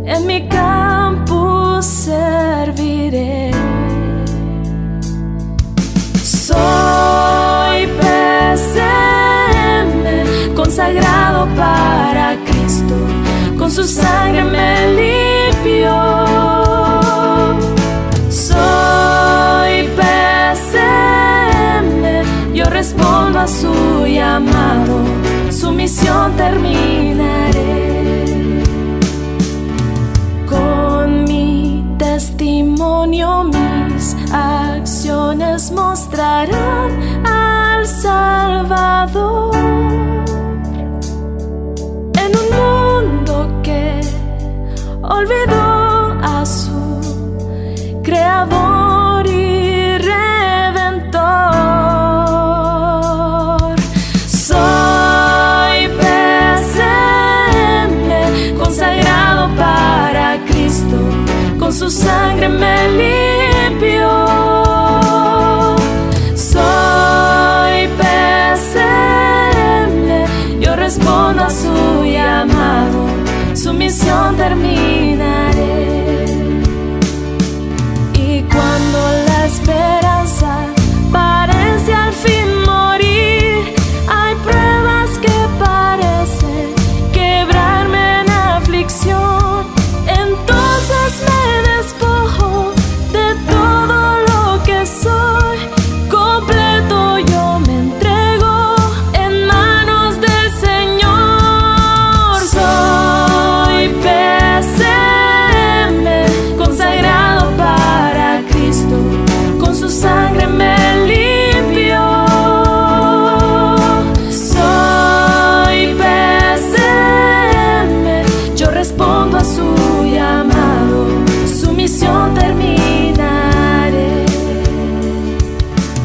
en mi campo serviré. Soy PCM, consagrado para Cristo, con su sangre me limpió. Soy PCM, yo respondo a su llamado, su misión terminaré. Con mi testimonio, mis acciones mostrarán al Salvador. En un mundo que olvidó a su Creador y Redentor. Soy PCM, consagrado para Cristo, con su sangre me limpió. Soy PCM, yo respondo a su llamado, su misión terminaré. Y cuando la esperanza parece al fin morir, hay pruebas que parecen quebrarme en aflicción. Entonces me despojo de todo lo que soy, completo yo me entrego en manos del Señor. Soy PCM, consagrado para Cristo, con su sangre me limpió. Soy PCM, yo respondo a su llamado, su misión terminaré.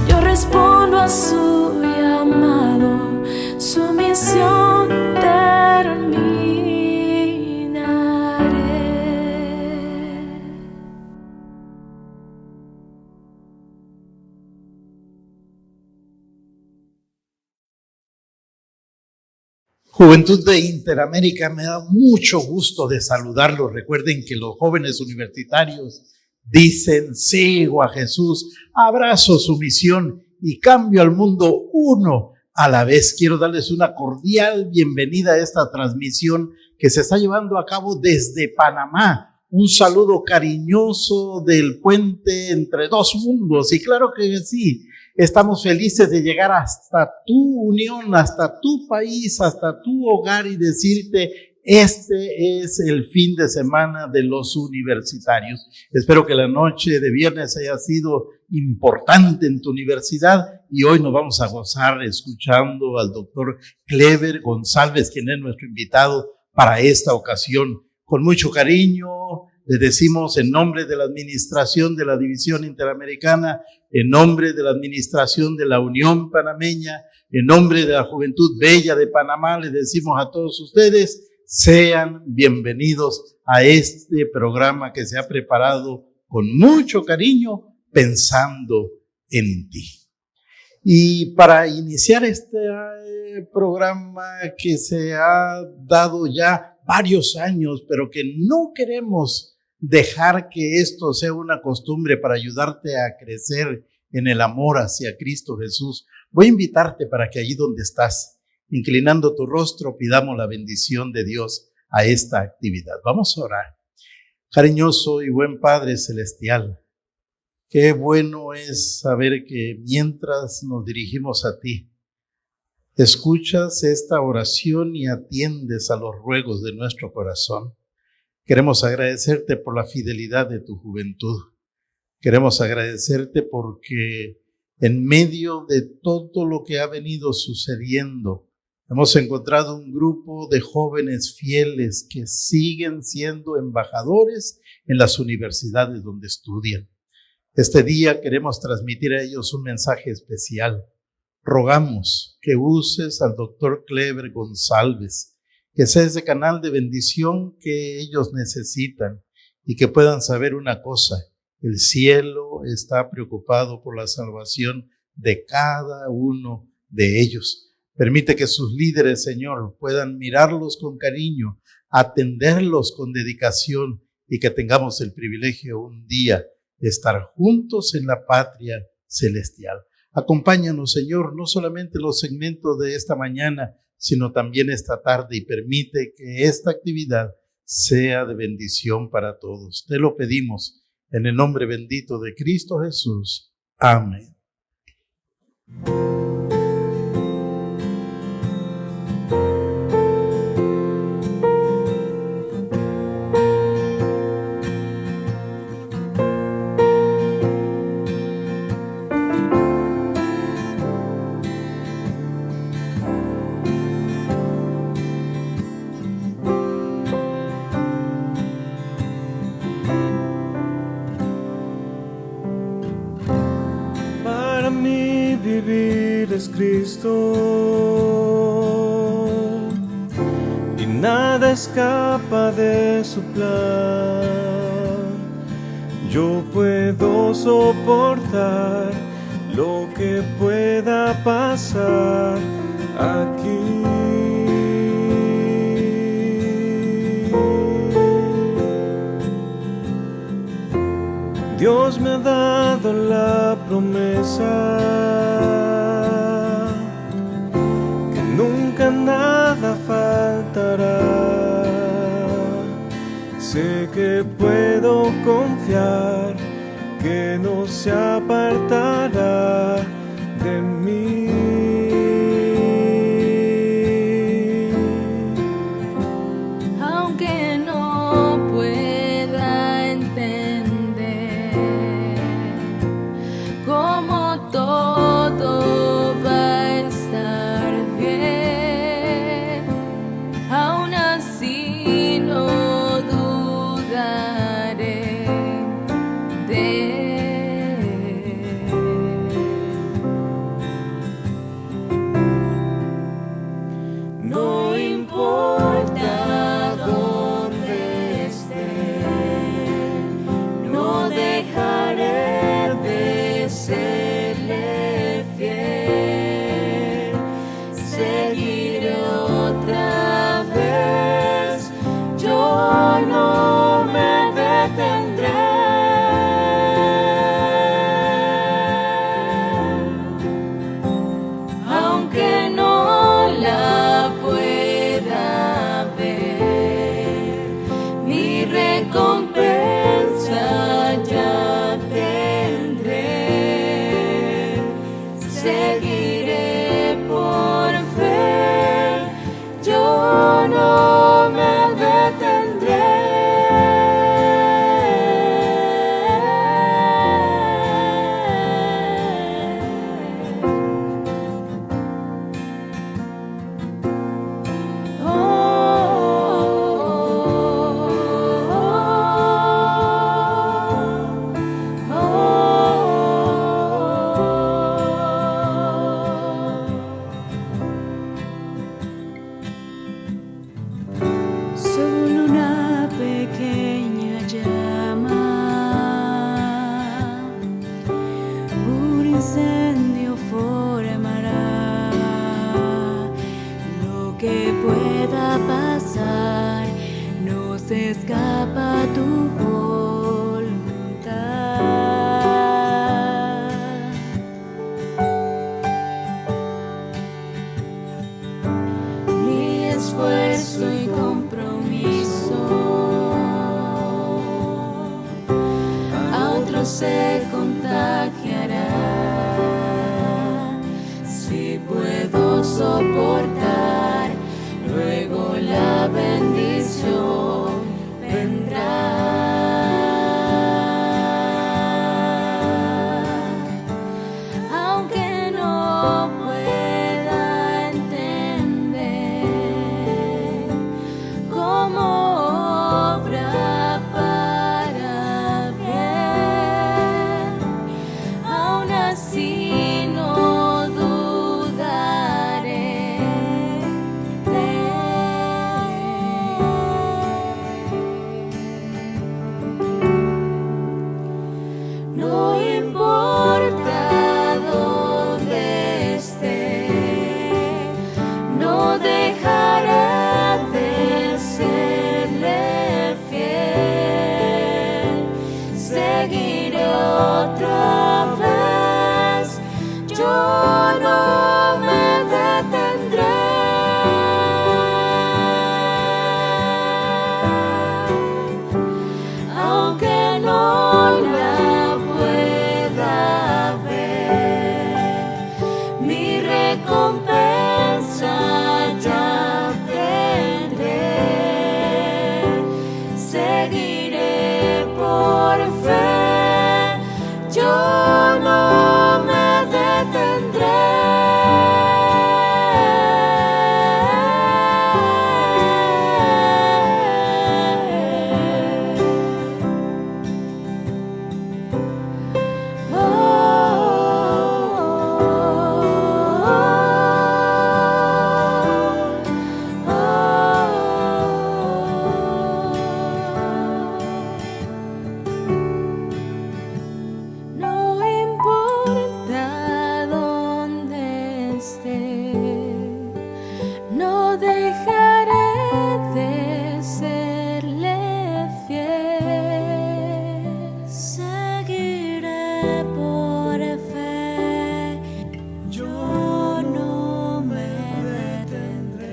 Yo respondo a su llamado, su misión terminaré. Juventud de Interamérica, me da mucho gusto de saludarlos. Recuerden que los jóvenes universitarios dicen: sigo a Jesús, abrazo su misión y cambio al mundo uno a la vez. Quiero darles una cordial bienvenida a esta transmisión que se está llevando a cabo desde Panamá. Un saludo cariñoso del puente entre dos mundos. Y claro que sí, estamos felices de llegar hasta tu unión, hasta tu país, hasta tu hogar y decirte: este es el fin de semana de los universitarios. Espero que la noche de viernes haya sido importante en tu universidad y hoy nos vamos a gozar escuchando al doctor Clever González, quien es nuestro invitado para esta ocasión. Con mucho cariño le decimos, en nombre de la administración de la División Interamericana, en nombre de la administración de la Unión Panameña, en nombre de la Juventud Bella de Panamá, le decimos a todos ustedes: sean bienvenidos a este programa que se ha preparado con mucho cariño, pensando en ti. Y para iniciar este programa que se ha dado ya varios años, pero que no queremos dejar que esto sea una costumbre para ayudarte a crecer en el amor hacia Cristo Jesús, voy a invitarte para que allí donde estás, inclinando tu rostro, pidamos la bendición de Dios a esta actividad. Vamos a orar. Cariñoso y buen Padre Celestial, qué bueno es saber que mientras nos dirigimos a ti, escuchas esta oración y atiendes a los ruegos de nuestro corazón. Queremos agradecerte por la fidelidad de tu juventud. Queremos agradecerte porque en medio de todo lo que ha venido sucediendo, hemos encontrado un grupo de jóvenes fieles que siguen siendo embajadores en las universidades donde estudian. Este día queremos transmitir a ellos un mensaje especial. Rogamos que uses al doctor Clever González, que sea ese canal de bendición que ellos necesitan y que puedan saber una cosa: el cielo está preocupado por la salvación de cada uno de ellos. Permite que sus líderes, Señor, puedan mirarlos con cariño atenderlos con dedicación y que tengamos el privilegio un día de estar juntos en la patria celestial. Acompáñanos, Señor, no solamente los segmentos de esta mañana, sino también esta tarde, y permite que esta actividad sea de bendición para todos. Te lo pedimos en el nombre bendito de Cristo Jesús. Amén. Es Cristo y nada escapa de su plan. Yo puedo soportar lo que pueda pasar aquí. Dios me ha dado la promesa que nunca nada faltará. Sé que puedo confiar que no se apartará de mí. Aunque no pueda entender cómo todo va a estar bien, aún así no dudaré de él. No importa dónde esté, no dejaré de serle fiel. Seguiré otra vez, yo no me detendré. Aunque no la pueda ver, mi recompensa ya tendré. Seguiré por fe, yo no me detendré. Solo una pequeña llama, un incendio formará. Lo que pueda pasar no se escapa a tu voluntad. Mi esfuerzo y compromiso a otros se contagiará. Si puedo soportar, luego la bendición vendrá. Aunque no pueda entender cómo obra para bien, aún así no dudaré de él. otra vez. Yo no me detendré. Aunque no la pueda ver, mi recompensa ya tendré. Seguiré por fe, yo no me detendré. No importa dónde esté, no dejaré de serle fiel. Seguiré por fe, yo no me detendré.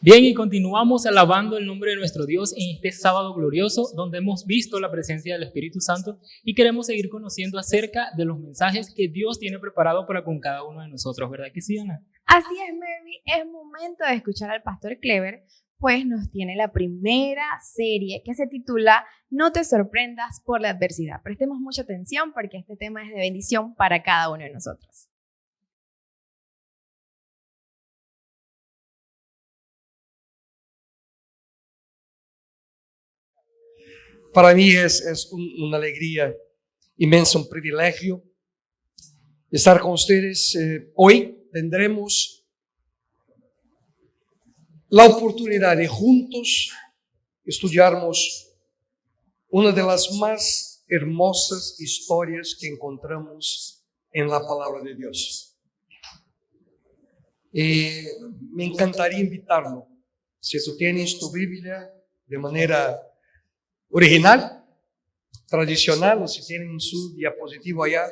Bien, y continuamos alabando el nombre de nuestro Dios en este sábado glorioso, donde hemos visto la presencia del Espíritu Santo y queremos seguir conociendo acerca de los mensajes que Dios tiene preparado para con cada uno de nosotros, ¿verdad que sí, Ana? Así es, Mary, es momento de escuchar al Pastor Clever, pues nos tiene la primera serie que se titula No te sorprendas por la adversidad. Prestemos mucha atención porque este tema es de bendición para cada uno de nosotros. Para mí es una alegría inmensa, un privilegio estar con ustedes. Hoy tendremos la oportunidad de juntos estudiarmos una de las más hermosas historias que encontramos en la palabra de Dios. Me encantaría invitarlo, si tú tienes tu Biblia de manera original, tradicional, o si tienen su diapositivo allá,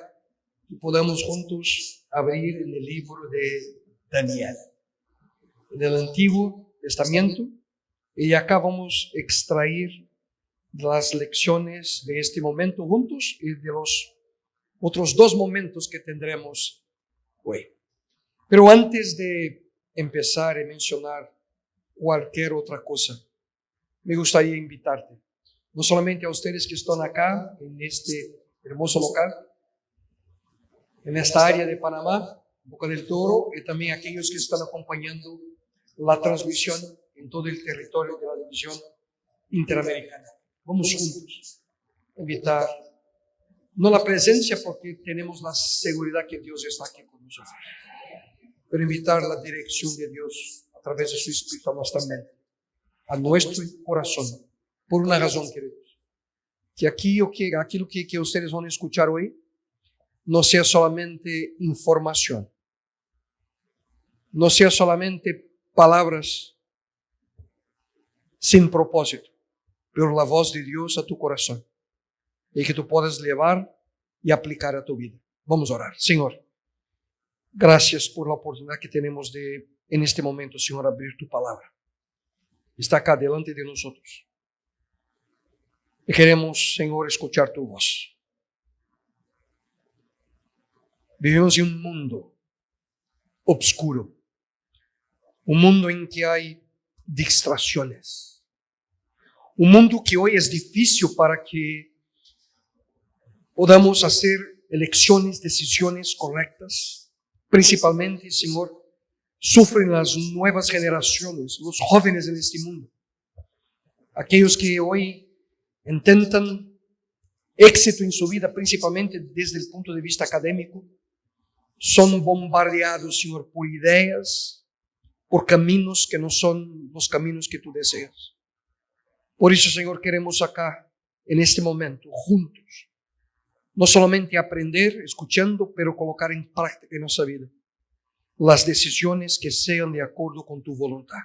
y podamos juntos abrir en el libro de Daniel, en el Antiguo Testamento, y acá vamos a extraer las lecciones de este momento juntos y de los otros dos momentos que tendremos hoy. Pero antes de empezar a mencionar cualquier otra cosa, me gustaría invitarte, no solamente a ustedes que están acá en este hermoso local, en esta área de Panamá, Boca del Toro, y también a aquellos que están acompañando la transmisión en todo el territorio de la división interamericana. Vamos juntos a invitar, no la presencia porque tenemos la seguridad que Dios está aquí con nosotros, pero invitar la dirección de Dios a través de su Espíritu a nuestra mente, a nuestro corazón. Por una razón, queridos, que aquello que ustedes van a escuchar hoy no sea solamente información, no sea solamente palabras sin propósito, pero la voz de Dios a tu corazón y que tú puedas llevar y aplicar a tu vida. Vamos a orar. Señor, gracias por la oportunidad que tenemos de, en este momento, Señor, abrir tu palabra. Está acá delante de nosotros. Y queremos, Señor, escuchar tu voz. Vivimos en un mundo oscuro, un mundo en que hay distracciones, un mundo que hoy es difícil para que podamos hacer elecciones, decisiones correctas. Principalmente, Señor, sufren las nuevas generaciones, los jóvenes en este mundo, aquellos que hoy intentan éxito en su vida, principalmente desde el punto de vista académico, son bombardeados, Señor, por ideas, por caminos que no son los caminos que tú deseas. Por eso, Señor, queremos acá, en este momento, juntos, no solamente aprender, escuchando, pero colocar en práctica en nuestra vida las decisiones que sean de acuerdo con tu voluntad.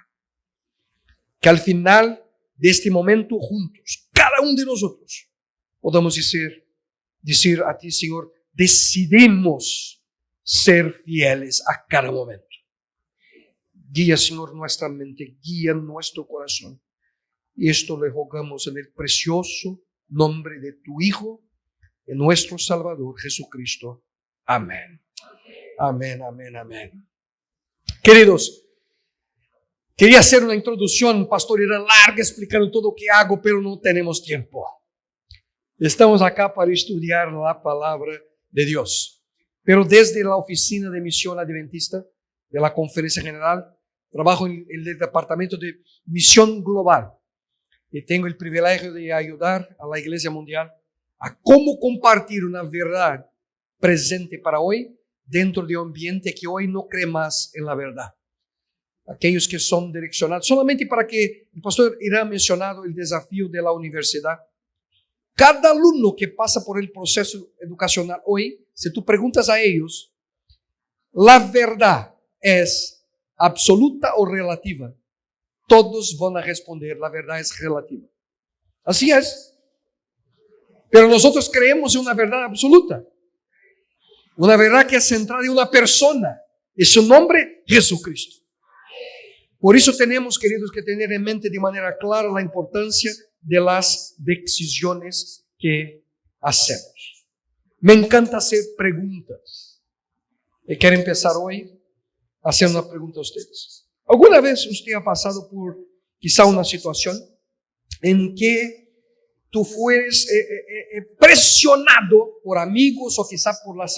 Que al final de este momento juntos, cada uno de nosotros, podamos decir a ti, Señor, decidimos ser fieles a cada momento. Guía, Señor, nuestra mente, guía nuestro corazón. Y esto le rogamos en el precioso nombre de tu Hijo, de nuestro Salvador, Jesucristo. Amén. Amén, amén, amén. Queridos, quería hacer una introducción, pastor, era larga explicando todo lo que hago, pero no tenemos tiempo. Estamos acá para estudiar la palabra de Dios. Pero desde la oficina de misión adventista de la Conferencia General, trabajo en el departamento de misión global y tengo el privilegio de ayudar a la Iglesia Mundial a cómo compartir una verdad presente para hoy dentro de un ambiente que hoy no cree más en la verdad. Aquellos que son direccionados, solamente para que el pastor irá mencionado el desafío de la universidad. Cada alumno que pasa por el proceso educacional hoy, si tú preguntas a ellos, ¿la verdad es absoluta o relativa? Todos van a responder, la verdad es relativa. Así es. Pero nosotros creemos en una verdad absoluta. Una verdad que es centrada en una persona. Y su nombre, Jesucristo. Por eso tenemos, queridos, que tener en mente de manera clara la importancia de las decisiones que hacemos. Me encanta hacer preguntas. Y quiero empezar hoy haciendo una pregunta a ustedes. ¿Alguna vez usted ha pasado por quizá una situación en que tú fueres presionado por amigos o quizá por las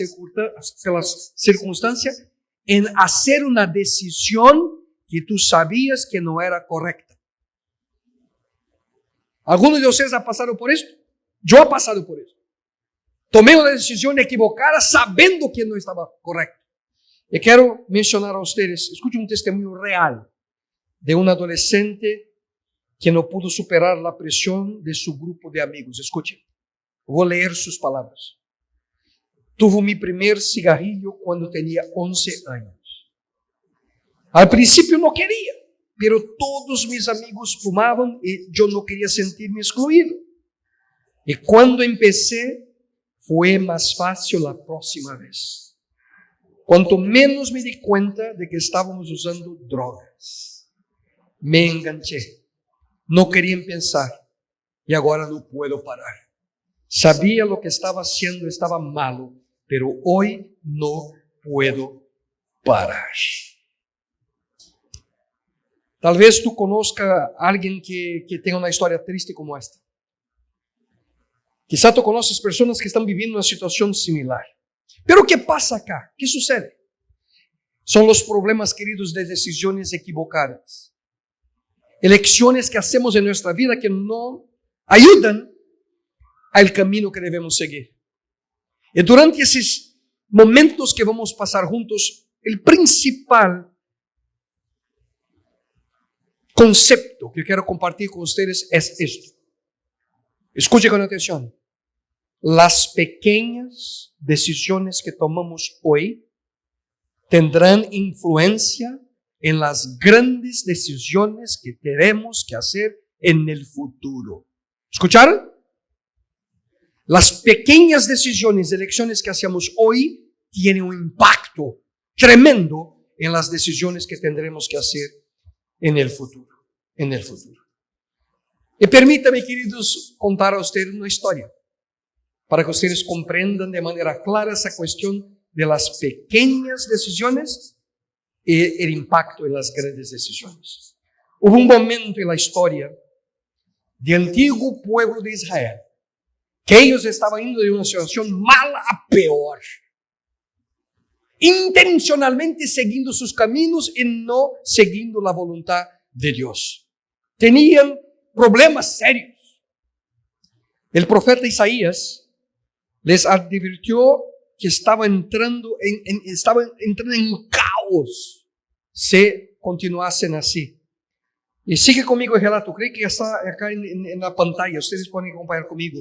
circunstancias en hacer una decisión que tú sabías que no era correcta? ¿Alguno de ustedes ha pasado por esto? Yo he pasado por eso. Tomé una decisión equivocada sabiendo que no estaba correcta. Y quiero mencionar a ustedes, escuchen un testimonio real de un adolescente que no pudo superar la presión de su grupo de amigos. Escuchen, voy a leer sus palabras. Tuve mi primer cigarrillo cuando tenía 11 años. Al principio no quería, pero todos mis amigos fumaban y yo no quería sentirme excluido. Y cuando empecé, fue más fácil la próxima vez. Cuanto menos me di cuenta de que estábamos usando drogas, me enganché. No quería pensar y ahora no puedo parar. Sabía lo que estaba haciendo estaba malo, pero hoy no puedo parar. Tal vez tú conozcas a alguien que tenga una historia triste como esta. Quizá tú conoces personas que están viviendo una situación similar. Pero ¿qué pasa acá? ¿Qué sucede? Son los problemas, queridos, de decisiones equivocadas. Elecciones que hacemos en nuestra vida que no ayudan al camino que debemos seguir. Y durante esos momentos que vamos a pasar juntos, el principal concepto que quiero compartir con ustedes es esto. Escuche con atención. Las pequeñas decisiones que tomamos hoy tendrán influencia en las grandes decisiones que tenemos que hacer en el futuro. ¿Escucharon? Las pequeñas decisiones, elecciones que hacemos hoy tienen un impacto tremendo en las decisiones que tendremos que hacer en el futuro. En el futuro. Y permítame, queridos, contar a ustedes una historia para que ustedes comprendan de manera clara esa cuestión de las pequeñas decisiones y el impacto en las grandes decisiones. Hubo un momento en la historia del antiguo pueblo de Israel que ellos estaban yendo de una situación mala a peor, intencionalmente siguiendo sus caminos y no siguiendo la voluntad de Dios. Tenían problemas serios. El profeta Isaías les advirtió que estaban entrando en caos si continuasen así. Y sigue conmigo el relato, creo que ya está acá en la pantalla, ustedes pueden acompañar conmigo.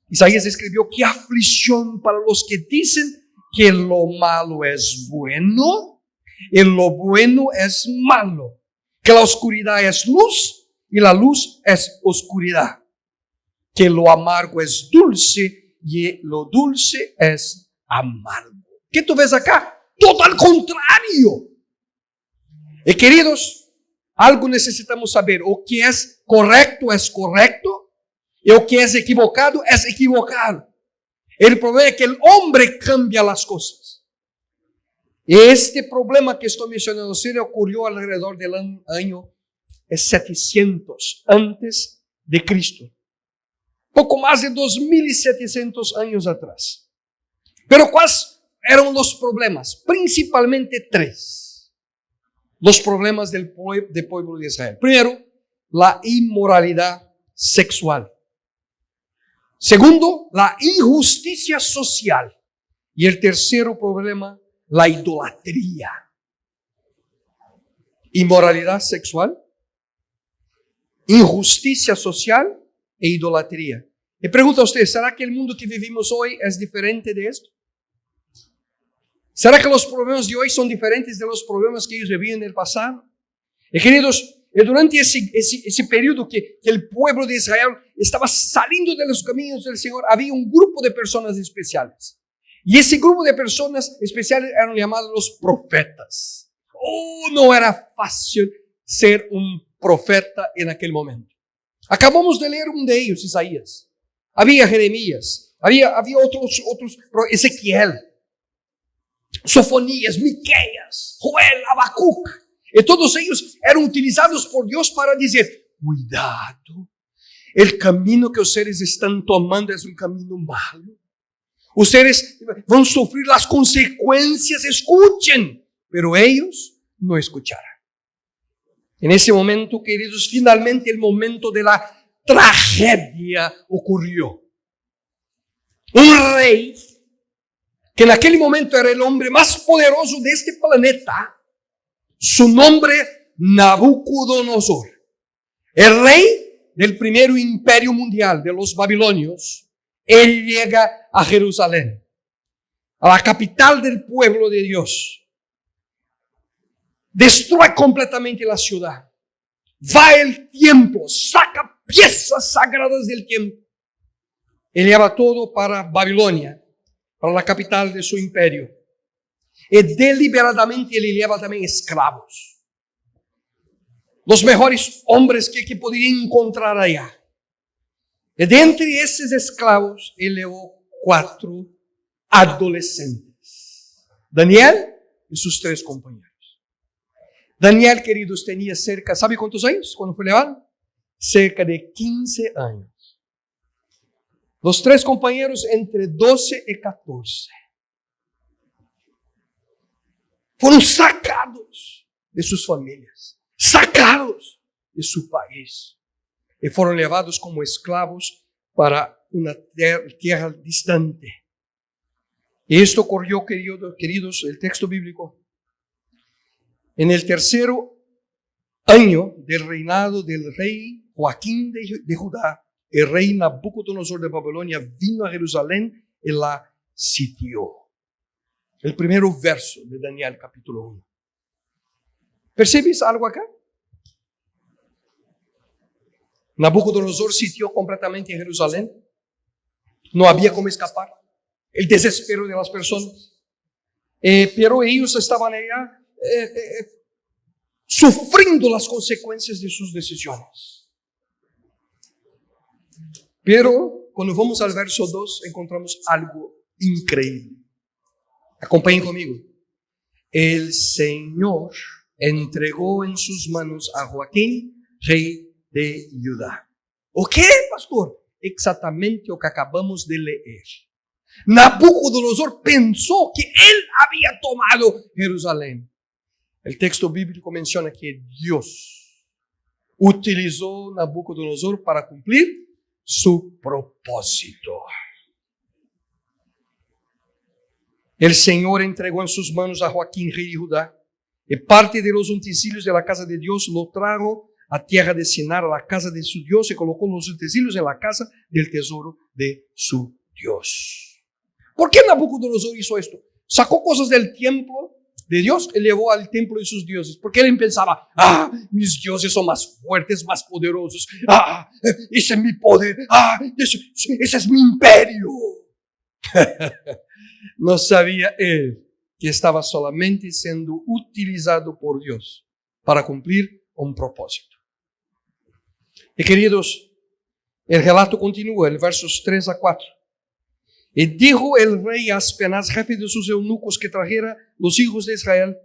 Isaías escribió: qué aflicción para los que dicen que lo malo es bueno y lo bueno es malo, que la oscuridad es luz y la luz es oscuridad, que lo amargo es dulce y lo dulce es amargo. ¿Qué tú ves acá? Todo al contrario. Y queridos, algo necesitamos saber: o que es correcto, y o que es equivocado. El problema es que el hombre cambia las cosas. Y este problema que estoy mencionando se le ocurrió alrededor del año 700 antes de Cristo. Poco más de 2700 años atrás. Pero ¿cuáles eran los problemas? Principalmente tres. Los problemas del pueblo de Israel. Primero, la inmoralidad sexual. Segundo, la injusticia social. Y el tercero problema, la idolatría. Inmoralidad sexual, injusticia social e idolatría. Me pregunto a usted, ¿será que el mundo que vivimos hoy es diferente de esto? ¿Será que los problemas de hoy son diferentes de los problemas que ellos vivían en el pasado? Y queridos, durante ese periodo que el pueblo de Israel estaba saliendo de los caminos del Señor, había un grupo de personas especiales. Y ese grupo de personas especiales eran llamados los profetas. No era fácil ser un profeta en aquel momento. Acabamos de leer uno de ellos, Isaías. Había Jeremías, había otros, Ezequiel, Sofonías, Miqueas, Joel, Habacuc. Y todos ellos eran utilizados por Dios para decir: cuidado, el camino que ustedes están tomando es un camino malo. Ustedes van a sufrir las consecuencias, escuchen. Pero ellos no escucharon. En ese momento, queridos, finalmente el momento de la tragedia ocurrió. Un rey, que en aquel momento era el hombre más poderoso de este planeta, su nombre Nabucodonosor, el rey del primer imperio mundial de los babilonios. Él llega a Jerusalén, a la capital del pueblo de Dios. Destruye completamente la ciudad. Va el templo, saca piezas sagradas del templo. Él lleva todo para Babilonia, para la capital de su imperio. Y deliberadamente él lleva también esclavos. Los mejores hombres que podría encontrar allá. Y de entre esos esclavos, él llevó 4 adolescentes. Daniel y sus 3 compañeros. Daniel, queridos, tenía cerca, ¿sabe cuántos años cuando fue llevado? Cerca de 15 años. Los 3 compañeros entre 12 y 14. Fueron sacados de sus familias, sacados de su país, y fueron llevados como esclavos para una tierra distante. Y esto ocurrió, queridos, el texto bíblico, en el 3er año del reinado del rey Joaquín de Judá. El rey Nabucodonosor de Babilonia vino a Jerusalén y la sitió. El primer verso de Daniel capítulo 1. ¿Percibes algo acá? Nabucodonosor sitió completamente Jerusalén. No había cómo escapar. El desespero de las personas. Pero ellos estaban allá sufriendo las consecuencias de sus decisiones. Pero cuando vamos al verso 2 encontramos algo increíble. Acompañen conmigo. El Señor entregó en sus manos a Joaquín, rey de Judá. ¿O qué, pastor? Exactamente lo que acabamos de leer. Nabucodonosor pensó que él había tomado Jerusalén. El texto bíblico menciona que Dios utilizó Nabucodonosor para cumplir su propósito. El Señor entregó en sus manos a Joaquín, rey de Judá, y parte de los utensilios de la casa de Dios lo trajo a tierra de Sinar, a la casa de su Dios, y colocó los utensilios en la casa del tesoro de su Dios. ¿Por qué Nabucodonosor hizo esto? Sacó cosas del templo de Dios, él llevó al templo de sus dioses, porque él pensaba, mis dioses son más fuertes, más poderosos, ese es mi poder, ese es mi imperio. No sabía él que estaba solamente siendo utilizado por Dios para cumplir un propósito. Y queridos, el relato continúa, el versos 3 a 4. Y dijo el rey a Aspenaz, jefe de sus eunucos, que trajera los hijos de Israel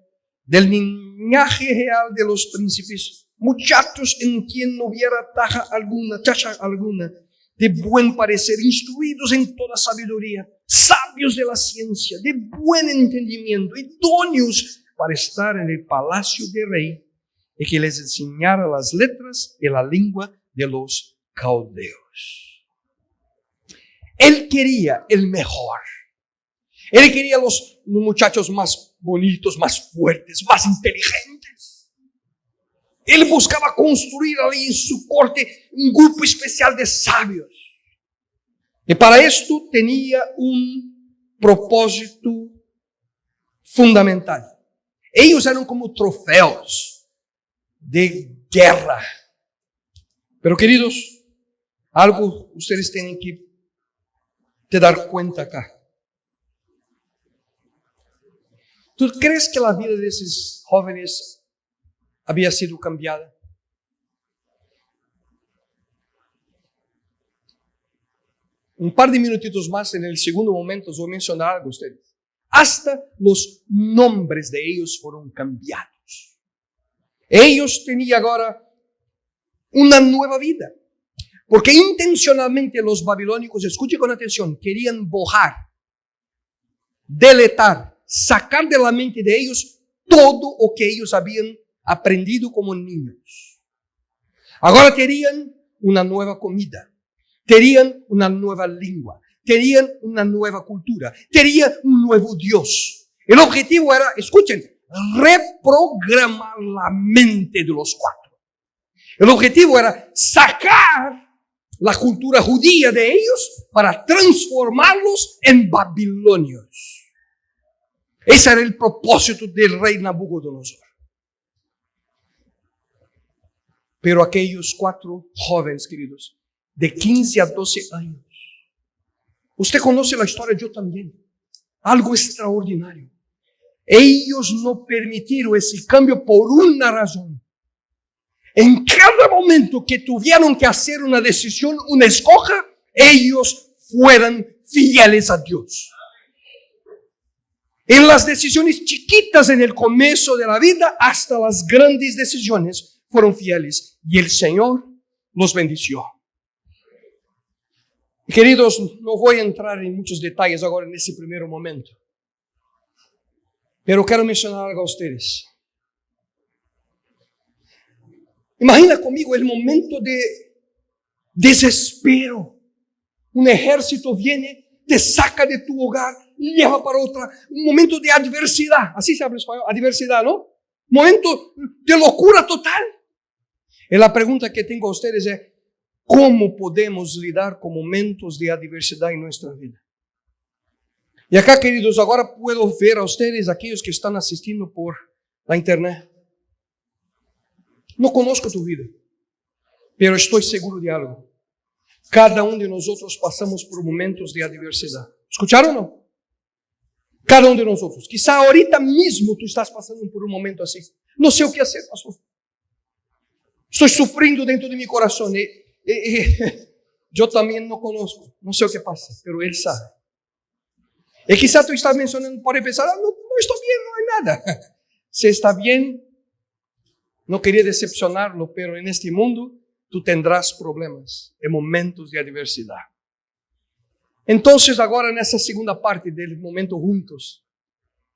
del linaje real de los príncipes, muchachos en quien no hubiera tacha alguna, de buen parecer, instruidos en toda sabiduría, sabios de la ciencia, de buen entendimiento, idóneos para estar en el palacio del rey, y que les enseñara las letras y la lengua de los caldeos. Él quería el mejor. Él quería los muchachos más bonitos, más fuertes, más inteligentes. Él buscaba construir ahí en su corte un grupo especial de sabios. Y para esto tenía un propósito fundamental. Ellos eran como trofeos de guerra. Pero queridos, algo ustedes tienen que dar cuenta acá. ¿Tú crees que la vida de esos jóvenes había sido cambiada? Un par de minutitos más, en el segundo momento, os voy a mencionar algo a ustedes. Hasta los nombres de ellos fueron cambiados. Ellos tenían ahora una nueva vida. Porque intencionalmente los babilónicos, escuchen con atención, querían borrar, deletar, sacar de la mente de ellos todo lo que ellos habían aprendido como niños. Ahora querían una nueva comida, querían una nueva lengua, querían una nueva cultura, querían un nuevo Dios. El objetivo era, escuchen, reprogramar la mente de los cuatro. El objetivo era sacar la cultura judía de ellos para transformarlos en babilonios. Ese era el propósito del rey Nabucodonosor. Pero aquellos 4 jóvenes, queridos, de 15 a 12 años, usted conoce la historia, yo también, algo extraordinario. Ellos no permitieron ese cambio por una razón. En cada momento que tuvieron que hacer una decisión, una escoja, ellos fueran fieles a Dios. En las decisiones chiquitas en el comienzo de la vida hasta las grandes decisiones fueron fieles y el Señor los bendició. Queridos, no voy a entrar en muchos detalles ahora en ese primer momento, pero quiero mencionar algo a ustedes. Imagina conmigo el momento de desespero. Un ejército viene, te saca de tu hogar, lleva para otra. Un momento de adversidad. Así se habla en español, adversidad, ¿no? Momento de locura total. Y la pregunta que tengo a ustedes es, ¿cómo podemos lidiar con momentos de adversidad en nuestra vida? Y acá, queridos, ahora puedo ver a ustedes, aquellos que están asistiendo por la internet. No conozco tu vida, pero estoy seguro de algo. Cada uno de nosotros pasamos por momentos de adversidad. ¿Escucharon o no? Cada uno de nosotros. Quizá ahorita mismo tú estás pasando por un momento así. No sé qué hacer, pastor. Estoy sufriendo dentro de mi corazón. Yo también no conozco. No sé qué pasa, pero Él sabe. Y quizá tú estás mencionando, por empezar, no estoy bien, no hay nada. Si está bien, no quería decepcionarlo, pero en este mundo tú tendrás problemas en momentos de adversidad. Entonces, ahora en esa segunda parte del momento juntos,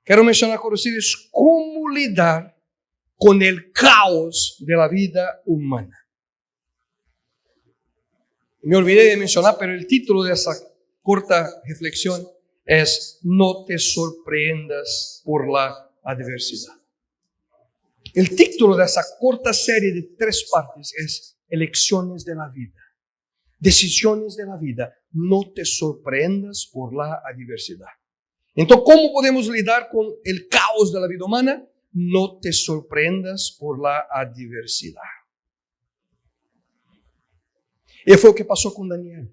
quiero mencionar con ustedes cómo lidar con el caos de la vida humana. Me olvidé de mencionar, pero el título de esa corta reflexión es No te sorprendas por la adversidad. El título de esa corta serie de 3 partes es Elecciones de la vida. Decisiones de la vida. No te sorprendas por la adversidad. Entonces, ¿cómo podemos lidiar con el caos de la vida humana? No te sorprendas por la adversidad. Y fue lo que pasó con Daniel.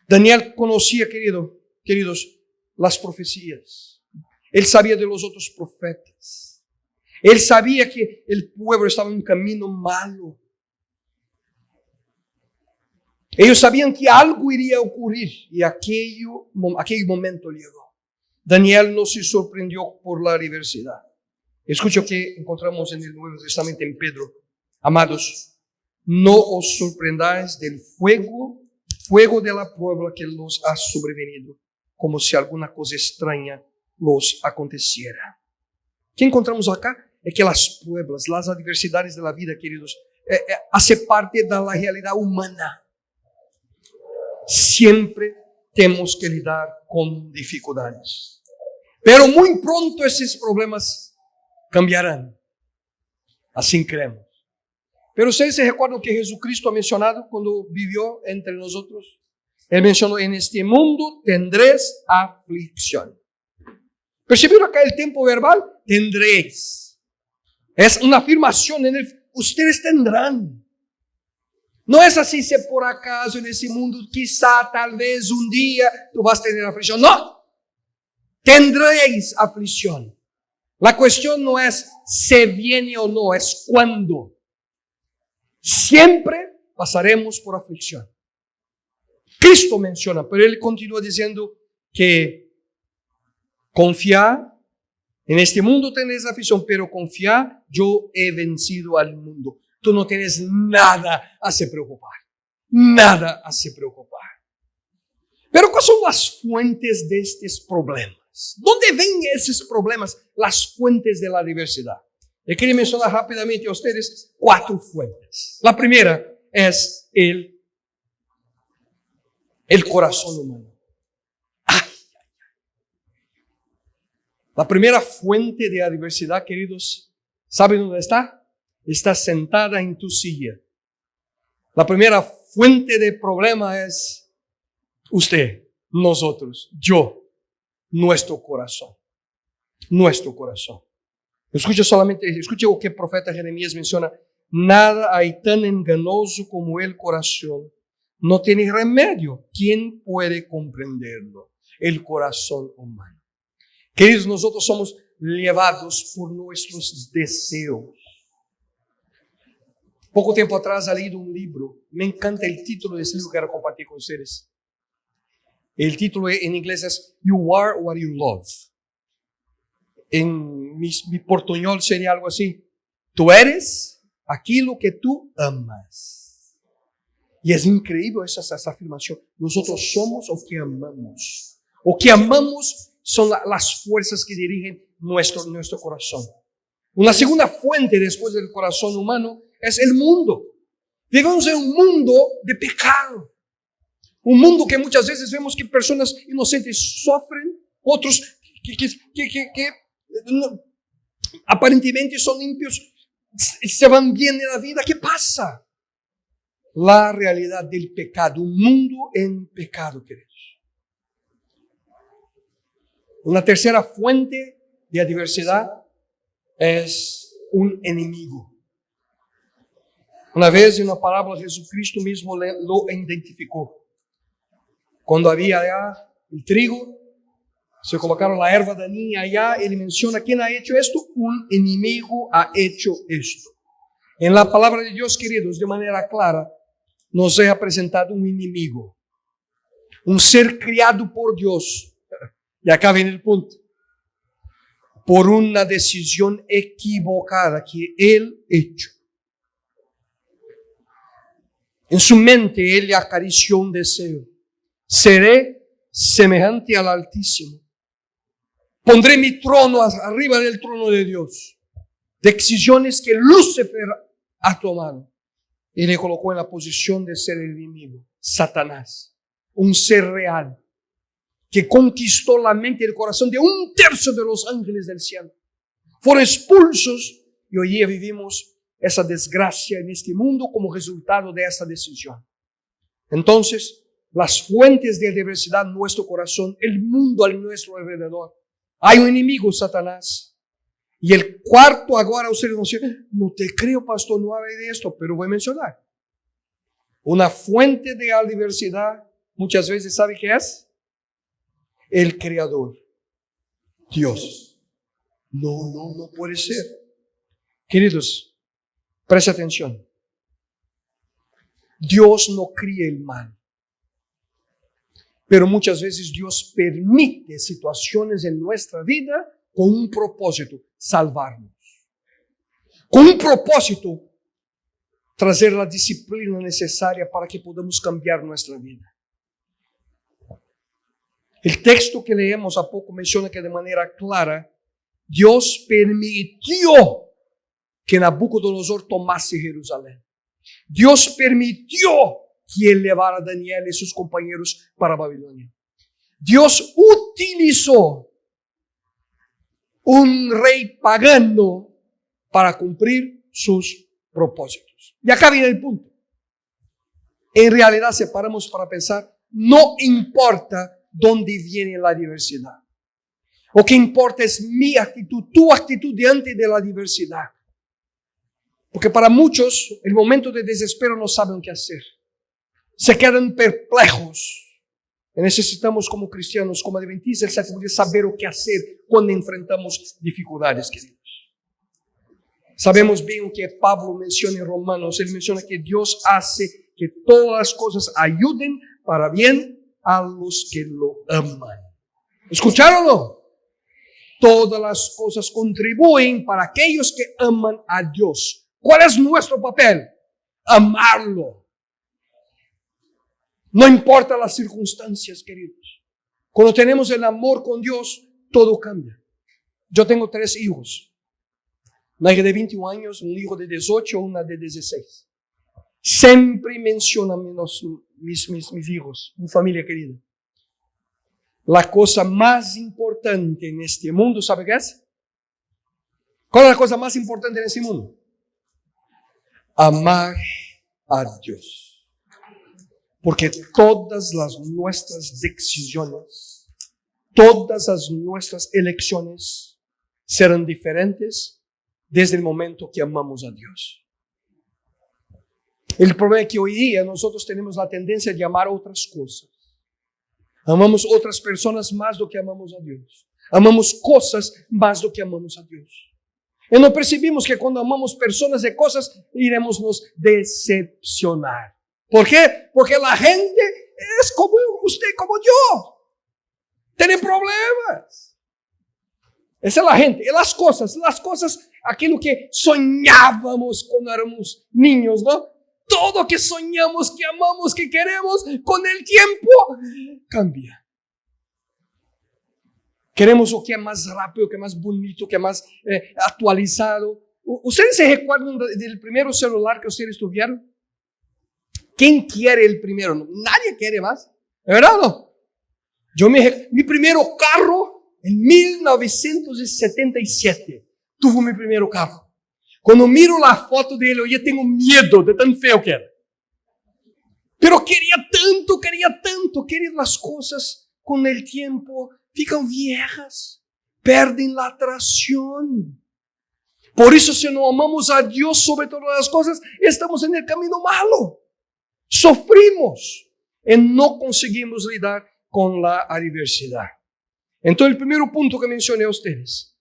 Daniel conocía, queridos, las profecías. Él sabía de los otros profetas. Él sabía que el pueblo estaba en un camino malo. Ellos sabían que algo iría a ocurrir y aquel momento llegó. Daniel no se sorprendió por la adversidad. Escucha lo que encontramos en el Nuevo Testamento en Pedro. Amados, no os sorprendáis del fuego de la prueba que los ha sobrevenido, como si alguna cosa extraña los aconteciera. ¿Qué encontramos acá? Es que las pruebas, las adversidades de la vida, queridos, hace parte de la realidad humana. Siempre tenemos que lidiar con dificultades. Pero muy pronto esos problemas cambiarán. Así creemos. Pero ustedes se recuerdan que Jesucristo ha mencionado cuando vivió entre nosotros. Él mencionó, en este mundo tendréis aflicción. ¿Percibieron acá el tiempo verbal? Tendréis. Es una afirmación en el ustedes tendrán. No es así, si por acaso en ese mundo, quizá, tal vez un día, tú vas a tener aflicción. No, tendréis aflicción. La cuestión no es si viene o no, es cuándo. Siempre pasaremos por aflicción. Cristo menciona, pero Él continúa diciendo que confía, en este mundo tenéis aflicción, pero confía, yo he vencido al mundo. Tú no tienes nada a se preocupar. Nada a se preocupar. Pero ¿cuáles son las fuentes de estos problemas? ¿Dónde ven esos problemas? Las fuentes de la diversidad. Yo quería mencionar rápidamente a ustedes 4 fuentes. La primera es el corazón humano. La primera fuente de adversidad, queridos, ¿saben dónde está? Está sentada en tu silla. La primera fuente de problema es usted, nosotros, yo, nuestro corazón. Nuestro corazón. Escuche lo que el profeta Jeremías menciona. Nada hay tan enganoso como el corazón. No tiene remedio. ¿Quién puede comprenderlo? El corazón humano. Queridos, nosotros somos llevados por nuestros deseos. Poco tiempo atrás he leído un libro. Me encanta el título de ese libro que quiero compartir con ustedes. El título en inglés es You Are What You Love. En mi portuñol sería algo así. Tú eres aquilo que tú amas. Y es increíble esa afirmación. Nosotros somos o que amamos. O que amamos son las fuerzas que dirigen nuestro corazón. Una segunda fuente después del corazón humano es el mundo. Vivimos en un mundo de pecado. Un mundo que muchas veces vemos que personas inocentes sufren, otros que aparentemente son limpios, se van bien en la vida. ¿Qué pasa? La realidad del pecado, un mundo en pecado, queridos. Una tercera fuente de adversidad es un enemigo. Una vez en una parábola Jesucristo mismo lo identificó. Cuando había allá el trigo, se colocaron la erva dañina allá, Él menciona, ¿quién ha hecho esto? Un enemigo ha hecho esto. En la palabra de Dios, queridos, de manera clara, nos ha presentado un enemigo. Un ser criado por Dios. Y acá viene el punto. Por una decisión equivocada que Él hecho. En su mente, Él le acarició un deseo. Seré semejante al Altísimo. Pondré mi trono arriba del trono de Dios. Decisiones que Lucifer ha tomado. Y le colocó en la posición de ser el enemigo. Satanás. Un ser real. Que conquistó la mente y el corazón de 1/3 de los ángeles del cielo. Fueron expulsos y hoy día vivimos esa desgracia en este mundo como resultado de esa decisión. Entonces, las fuentes de adversidad en nuestro corazón, el mundo a nuestro alrededor. Hay un enemigo, Satanás. Y el cuarto, ahora ustedes no dicen, no te creo, pastor, no hable de esto, pero voy a mencionar. Una fuente de adversidad, muchas veces, ¿sabe qué es? El Creador, Dios. No puede ser. Queridos, presta atención. Dios no cría el mal. Pero muchas veces Dios permite situaciones en nuestra vida con un propósito, salvarnos. Con un propósito, trazer la disciplina necesaria para que podamos cambiar nuestra vida. El texto que leemos a poco menciona que de manera clara, Dios permitió que Nabucodonosor tomase Jerusalén. Dios permitió que él llevara a Daniel y sus compañeros para Babilonia. Dios utilizó un rey pagano para cumplir sus propósitos. Y acá viene el punto. En realidad, si paramos para pensar, no importa dónde viene la diversidad. Lo que importa es mi actitud, tu actitud diante de la diversidad. Porque para muchos, el momento de desespero no saben qué hacer. Se quedan perplejos. Y necesitamos como cristianos, como adventistas, saber lo que hacer cuando enfrentamos dificultades, queridos. Sabemos bien que Pablo menciona en Romanos. Él menciona que Dios hace que todas las cosas ayuden para bien a los que lo aman. ¿Escucharon o no? Todas las cosas contribuyen para aquellos que aman a Dios. ¿Cuál es nuestro papel? Amarlo. No importa las circunstancias, queridos. Cuando tenemos el amor con Dios, todo cambia. Yo tengo 3 hijos. Una hija de 21 años, un hijo de 18, una de 16. Siempre mencionan mis hijos, mi familia querida. La cosa más importante en este mundo, ¿sabe qué es? ¿Cuál es la cosa más importante en este mundo? Amar a Dios. Porque todas las nuestras decisiones, todas las nuestras elecciones serán diferentes desde el momento que amamos a Dios. El problema es que hoy día nosotros tenemos la tendencia de amar otras cosas. Amamos otras personas más do que amamos a Dios. Amamos cosas más do que amamos a Dios. Y no percibimos que cuando amamos personas y cosas, iremos nos decepcionar. ¿Por qué? Porque la gente es como usted, como yo. Tiene problemas. Esa es la gente. Y las cosas, aquello que soñábamos cuando éramos niños, ¿no? Todo que soñamos, que amamos, que queremos, con el tiempo cambia. Queremos lo que es más rápido, que es más bonito, que es más actualizado. ¿Ustedes se recuerdan del primer celular que ustedes tuvieron? ¿Quién quiere el primero? Nadie quiere más. ¿Es verdad o no? Mi primer carro en 1977 tuvo mi primer carro. Cuando miro la foto de él, yo ya tengo miedo de tan feo que era. Pero quería tanto, las cosas con el tiempo fican viejas, pierden la atracción. Por eso si no amamos a Dios sobre todas las cosas, estamos en el camino malo. Sufrimos y no conseguimos lidar con la adversidad. Entonces el primer punto que mencioné a ustedes,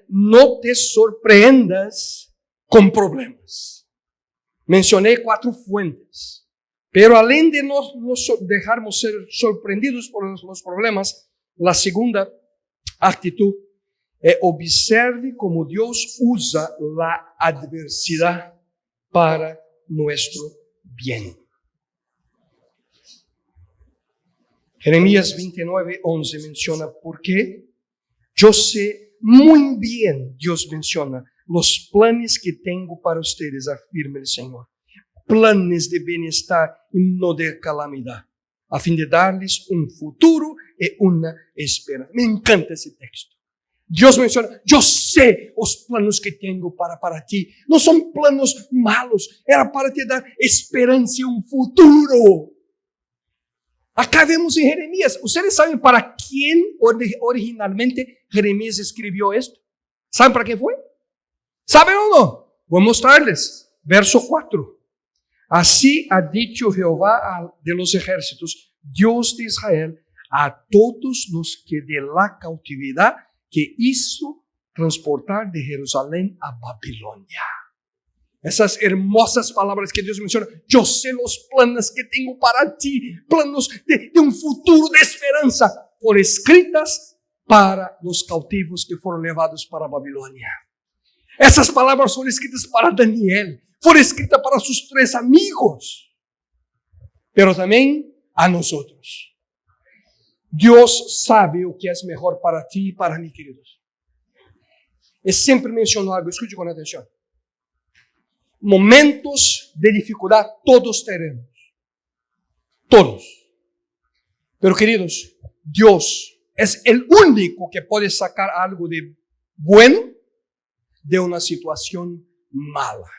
no te sorprendas con problemas. Mencioné 4 fuentes, pero além de no dejarnos ser sorprendidos por los problemas, la segunda actitud es observe cómo Dios usa la adversidad para nuestro bien. Jeremías 29:11 menciona, porque yo sé muy bien, Dios menciona, los planes que tengo para ustedes, afirma el Señor. Planes de bienestar y no de calamidad, a fin de darles un futuro y una esperanza. Me encanta ese texto. Dios menciona, yo sé los planos que tengo para ti. No son planos malos, era para te dar esperanza y un futuro. Acá vemos en Jeremías. ¿Ustedes saben para quién originalmente Jeremías escribió esto? ¿Saben para qué fue? ¿Saben o no? Voy a mostrarles. Verso 4. Así ha dicho Jehová de los ejércitos, Dios de Israel, a todos los que de la cautividad que hizo transportar de Jerusalén a Babilonia. Esas hermosas palabras que Dios menciona. Yo sé los planes que tengo para ti, planos de un futuro de esperanza, por escritas para los cautivos que fueron llevados para Babilonia. Esas palabras son escritas para Daniel, fueron escritas para sus 3 amigos, pero también a nosotros. Dios sabe lo que es mejor para ti y para mí, queridos. Él siempre mencionó algo, escuche con atención. Momentos de dificultad todos tenemos. Todos. Pero queridos, Dios es el único que puede sacar algo de bueno de una situación mala.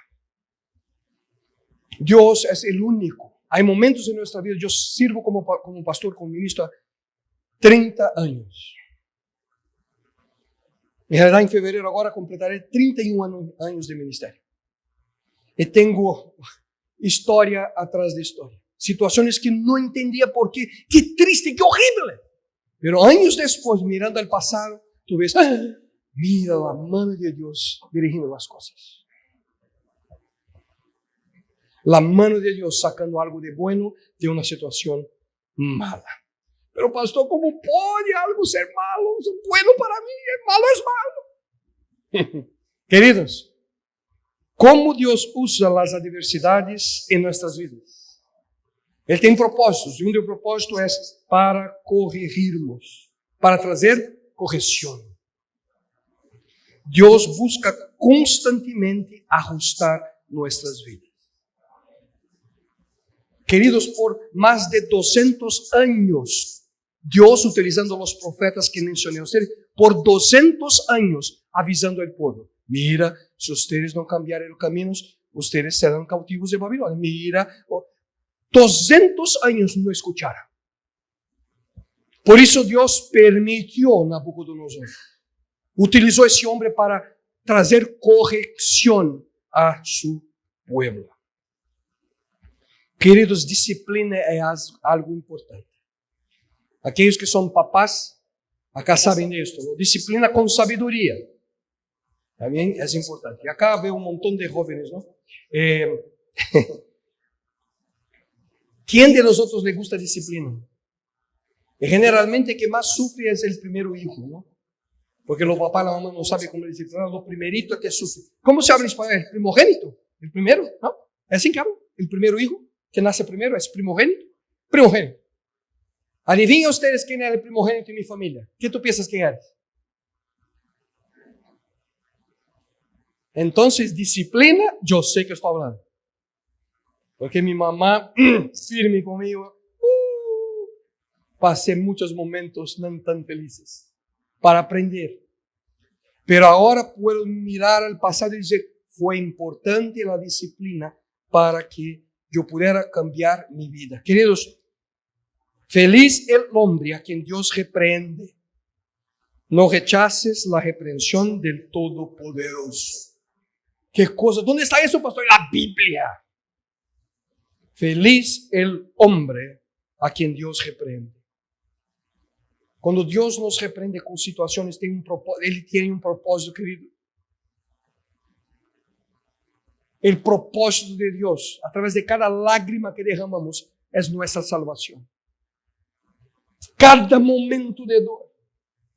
Dios es el único. Hay momentos en nuestra vida, yo sirvo como pastor, como ministro, 30 años. En realidad, en febrero ahora completaré 31 años de ministerio. Y tengo historia atrás de historia. Situaciones que no entendía por qué. ¡Qué triste, qué horrible! Pero años después, mirando al pasado, tú ves, mira la mano de Dios dirigiendo las cosas. La mano de Dios sacando algo de bueno de una situación mala. Pero pastor, ¿cómo puede algo ser malo? Es bueno para mí, el malo es malo. Queridos, ¿cómo Dios usa las adversidades en nuestras vidas? Él tiene propósitos, y uno de los propósitos es para corregirnos, para traer corrección. Dios busca constantemente ajustar nuestras vidas. Queridos, por más de 200 años, Dios, utilizando los profetas que mencioné a ustedes, por 200 años avisando al pueblo. Mira, si ustedes no cambiaren los caminos, ustedes serán cautivos de Babilonia. Mira, 200 años no escucharon. Por eso Dios permitió a Nabucodonosor. Utilizó a ese hombre para traer corrección a su pueblo. Queridos, disciplina es algo importante. Aquellos que son papás, acá saben esto, ¿no? Disciplina con sabiduría. También es importante. Y acá veo un montón de jóvenes, ¿no? ¿Quién de nosotros le gusta disciplina? Y generalmente el que más sufre es el primero hijo, ¿no? Porque los papás y la mamá no saben cómo disciplinar, lo primerito que sufre. ¿Cómo se habla en español? El primogénito, el primero, ¿no? Es así que habla. El primero hijo que nace primero es primogénito. Primogénito. Adivinen ustedes quién era el primogénito en mi familia. ¿Qué tú piensas que eres? Entonces, disciplina, yo sé que estoy hablando. Porque mi mamá, firme conmigo, pasé muchos momentos no tan felices para aprender. Pero ahora puedo mirar al pasado y decir, fue importante la disciplina para que yo pudiera cambiar mi vida. Queridos, feliz el hombre a quien Dios reprende. No rechaces la reprensión del Todopoderoso. ¿Qué cosa? ¿Dónde está eso, pastor? En la Biblia. Feliz el hombre a quien Dios reprende. Cuando Dios nos reprende con situaciones, Él tiene un propósito, querido. El propósito de Dios, a través de cada lágrima que derramamos, es nuestra salvación. Cada momento de dolor,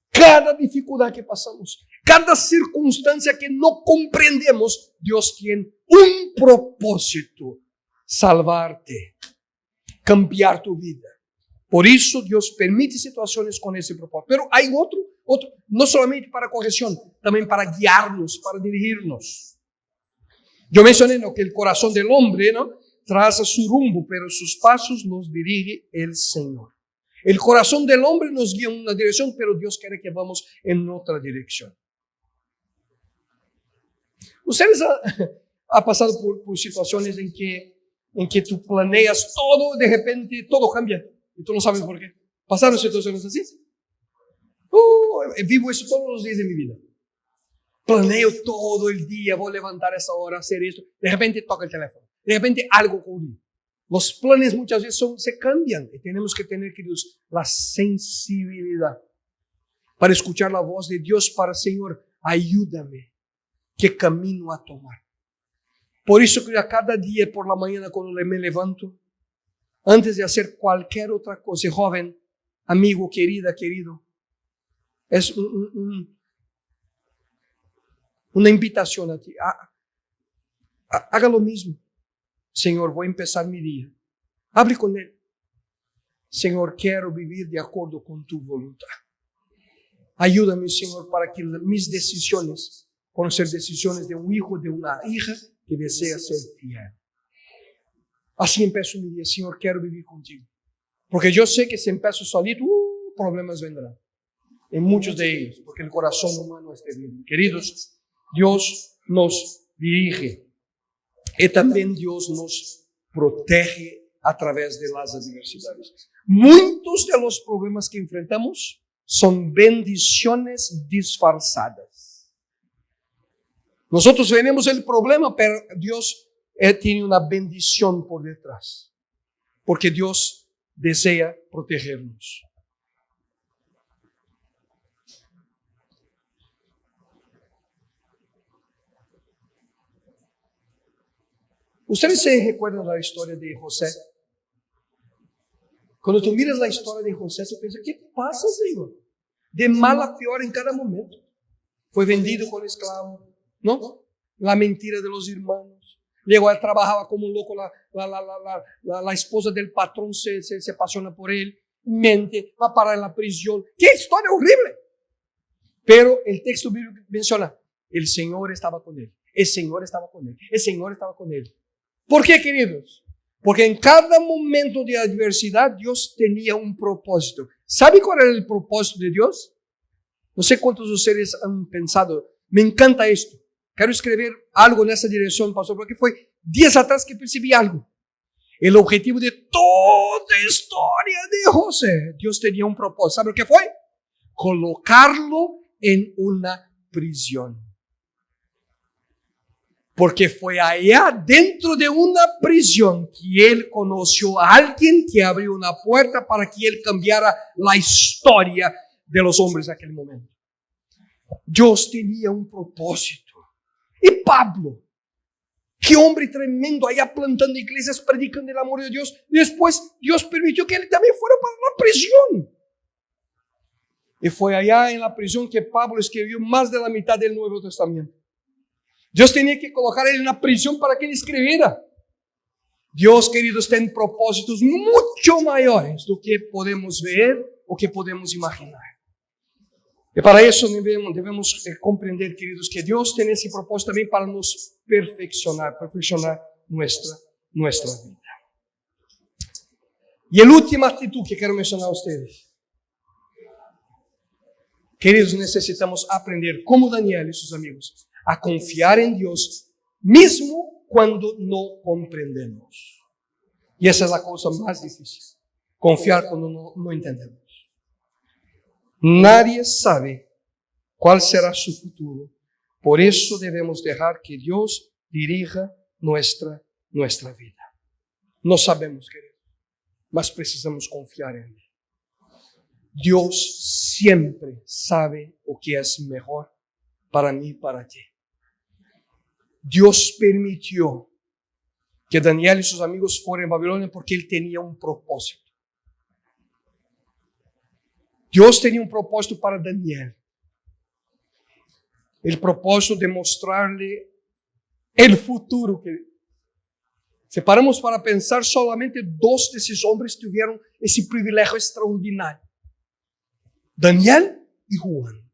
cada dificultad que pasamos, cada circunstancia que no comprendemos, Dios tiene un propósito: salvarte, cambiar tu vida. Por eso Dios permite situaciones con ese propósito. Pero hay otro, no solamente para corrección, también para guiarnos, para dirigirnos. Yo mencioné, ¿no?, que el corazón del hombre, ¿no?, traza su rumbo, pero sus pasos los dirige el Señor. El corazón del hombre nos guía en una dirección, pero Dios quiere que vamos en otra dirección. Ustedes han pasado por situaciones en que tú planeas todo, de repente todo cambia. y tú no sabes por qué. ¿Pasaron situaciones así? Vivo eso todos los días de mi vida. Planeo todo el día, voy a levantar a esa hora, hacer esto. De repente toca el teléfono. De repente algo ocurre. Los planes muchas veces se cambian y tenemos que tener, queridos, la sensibilidad para escuchar la voz de Dios, para Señor, ayúdame, ¿qué camino a tomar? Por eso que a cada día por la mañana cuando me levanto, antes de hacer cualquier otra cosa, joven, amigo, querida, querido, es una invitación a ti. Haga lo mismo. Señor, voy a empezar mi día. Hable con Él. Señor, quiero vivir de acuerdo con tu voluntad. Ayúdame, Señor, para que mis decisiones puedan ser decisiones de un hijo, de una hija que desea ser fiel. Así empiezo mi día. Señor, quiero vivir contigo. Porque yo sé que si empiezo solito, problemas vendrán. En muchos de ellos, porque el corazón humano es débil. Queridos, Dios nos dirige. Y también Dios nos protege a través de las adversidades. Muchos de los problemas que enfrentamos son bendiciones disfrazadas. Nosotros tenemos el problema, pero Dios tiene una bendición por detrás. Porque Dios desea protegernos. ¿Ustedes se recuerdan la historia de José? Cuando tú miras la historia de José, tú piensas, ¿qué pasa, Señor? De mal a peor en cada momento. Fue vendido como esclavo, ¿no? La mentira de los hermanos. Luego él trabajaba como un loco, la esposa del patrón se apasiona por él, mente, va a parar en la prisión. ¡Qué historia horrible! Pero el texto bíblico menciona, el Señor estaba con él, el Señor estaba con él, el Señor estaba con él. ¿Por qué, queridos? Porque en cada momento de adversidad Dios tenía un propósito. ¿Sabe cuál era el propósito de Dios? No sé cuántos de ustedes han pensado, me encanta esto. Quiero escribir algo en esa dirección, pastor, porque fue días atrás que percibí algo. El objetivo de toda la historia de José, Dios tenía un propósito. ¿Sabe qué fue? Colocarlo en una prisión. Porque fue allá dentro de una prisión que él conoció a alguien que abrió una puerta para que él cambiara la historia de los hombres en aquel momento. Dios tenía un propósito. Y Pablo, qué hombre tremendo, allá plantando iglesias, predicando el amor de Dios. Después Dios permitió que él también fuera para la prisión. Y fue allá en la prisión que Pablo escribió más de la mitad del Nuevo Testamento. Dios tenía que colocar él en una prisión para que él escribiera. Dios, queridos, tiene propósitos mucho mayores do que podemos ver o que podemos imaginar. Y para eso debemos comprender, queridos, que Dios tiene ese propósito también para nos perfeccionar nuestra vida. Y la última actitud que quiero mencionar a ustedes. Queridos, necesitamos aprender, como Daniel y sus amigos, a confiar en Dios, mismo cuando no comprendemos. Y esa es la cosa más difícil, confiar cuando no entendemos. Nadie sabe cuál será su futuro, por eso debemos dejar que Dios dirija nuestra vida. No sabemos, queridos, mas precisamos confiar en Él. Dios siempre sabe lo que es mejor para mí y para ti. Dios permitió que Daniel y sus amigos fueran a Babilonia porque Él tenía un propósito. Dios tenía un propósito para Daniel. El propósito de mostrarle el futuro. Si paramos para pensar, solamente dos de esos hombres tuvieron ese privilegio extraordinario. Daniel y Juan.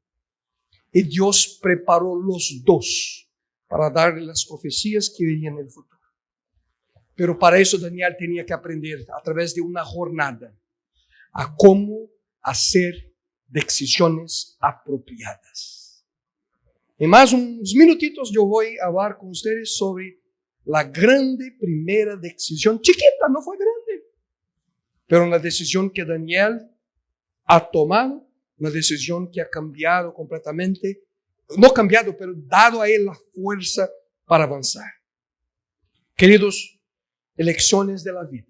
Y Dios preparó los dos para darle las profecías que venían en el futuro. Pero para eso Daniel tenía que aprender a través de una jornada a cómo hacer decisiones apropiadas. En más unos minutitos yo voy a hablar con ustedes sobre la grande primera decisión, chiquita, no fue grande, Pero una decisión que Daniel ha tomado, una decisión que ha cambiado completamente, no cambiado, pero dado a él la fuerza para avanzar. Queridos, elecciones de la vida,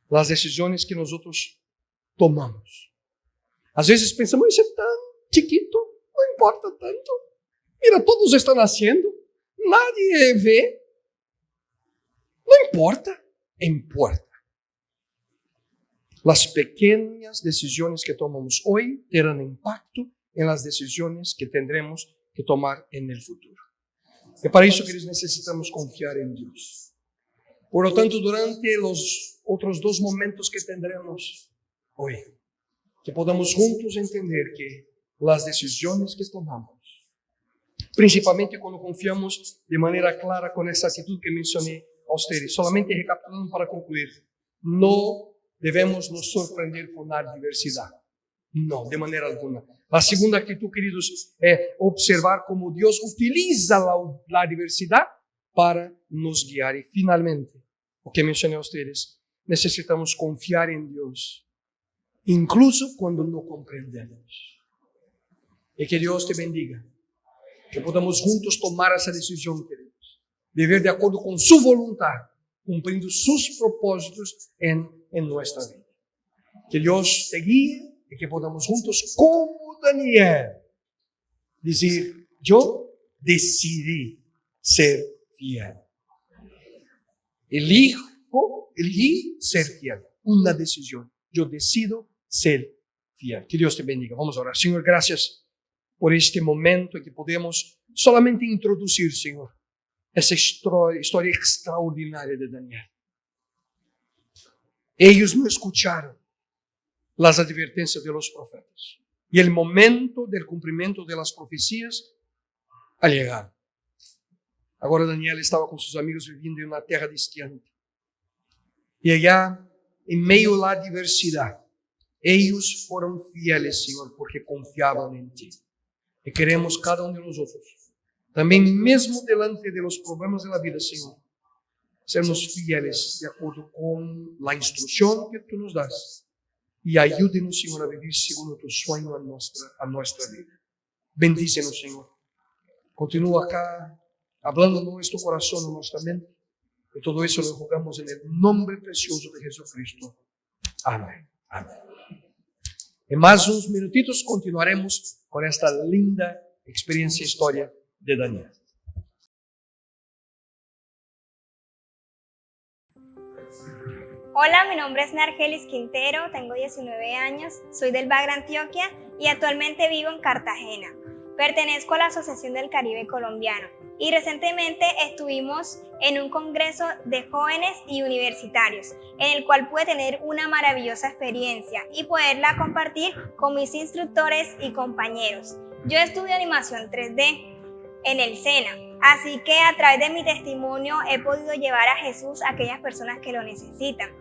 las decisiones que nosotros tomamos. A veces pensamos, eso es tan chiquito, no importa tanto. Mira, todos están haciendo, nadie ve. No importa, importa. Las pequeñas decisiones que tomamos hoy tendrán impacto en las decisiones que tendremos que tomar en el futuro. Y para eso, queridos, necesitamos confiar en Dios. Por lo tanto, durante los otros 2 momentos que tendremos hoy, que podamos juntos entender que las decisiones que tomamos, principalmente cuando confiamos de manera clara con esa actitud que mencioné a ustedes, solamente recapitulando para concluir, no debemos nos sorprender con la diversidad. No, de manera alguna. La segunda actitud, queridos, es observar cómo Dios utiliza la diversidad para nos guiar. Y finalmente, lo que mencioné a ustedes, necesitamos confiar en Dios, incluso cuando no comprendemos. Y que Dios te bendiga, que podamos juntos tomar esa decisión, queridos, de vivir de acuerdo con su voluntad, cumpliendo sus propósitos en nuestra vida. Que Dios te guíe y que podamos juntos, como Daniel, decir, yo decidí ser fiel. Elegí ser fiel. Una decisión. Yo decido ser fiel. Que Dios te bendiga. Vamos a orar. Señor, gracias por este momento en que podemos solamente introducir, Señor, esa historia extraordinaria de Daniel. Ellos no escucharon las advertencias de los profetas. Y el momento del cumplimiento de las profecías ha llegado. Ahora Daniel estaba con sus amigos viviendo en una tierra distante. Y allá, en medio de la diversidad, ellos fueron fieles, Señor, porque confiaban en ti. Y queremos cada uno de nosotros, también mismo delante de los problemas de la vida, Señor, sermos fieles de acuerdo con la instrucción que tú nos das. Y ayúdenos, Señor, a vivir según tu sueño a nuestra vida. Bendícenos, Señor. Continúa acá hablando en nuestro corazón, en nuestra mente. Y todo eso lo rogamos en el nombre precioso de Jesucristo. Amén. Amén. En más unos minutitos continuaremos con esta linda experiencia e historia de Daniel. Hola, mi nombre es Nargelis Quintero, tengo 19 años, soy del Bagra, Antioquia y actualmente vivo en Cartagena. Pertenezco a la Asociación del Caribe Colombiano y recientemente estuvimos en un congreso de jóvenes y universitarios en el cual pude tener una maravillosa experiencia y poderla compartir con mis instructores y compañeros. Yo estudio animación 3D en el SENA, así que a través de mi testimonio he podido llevar a Jesús a aquellas personas que lo necesitan.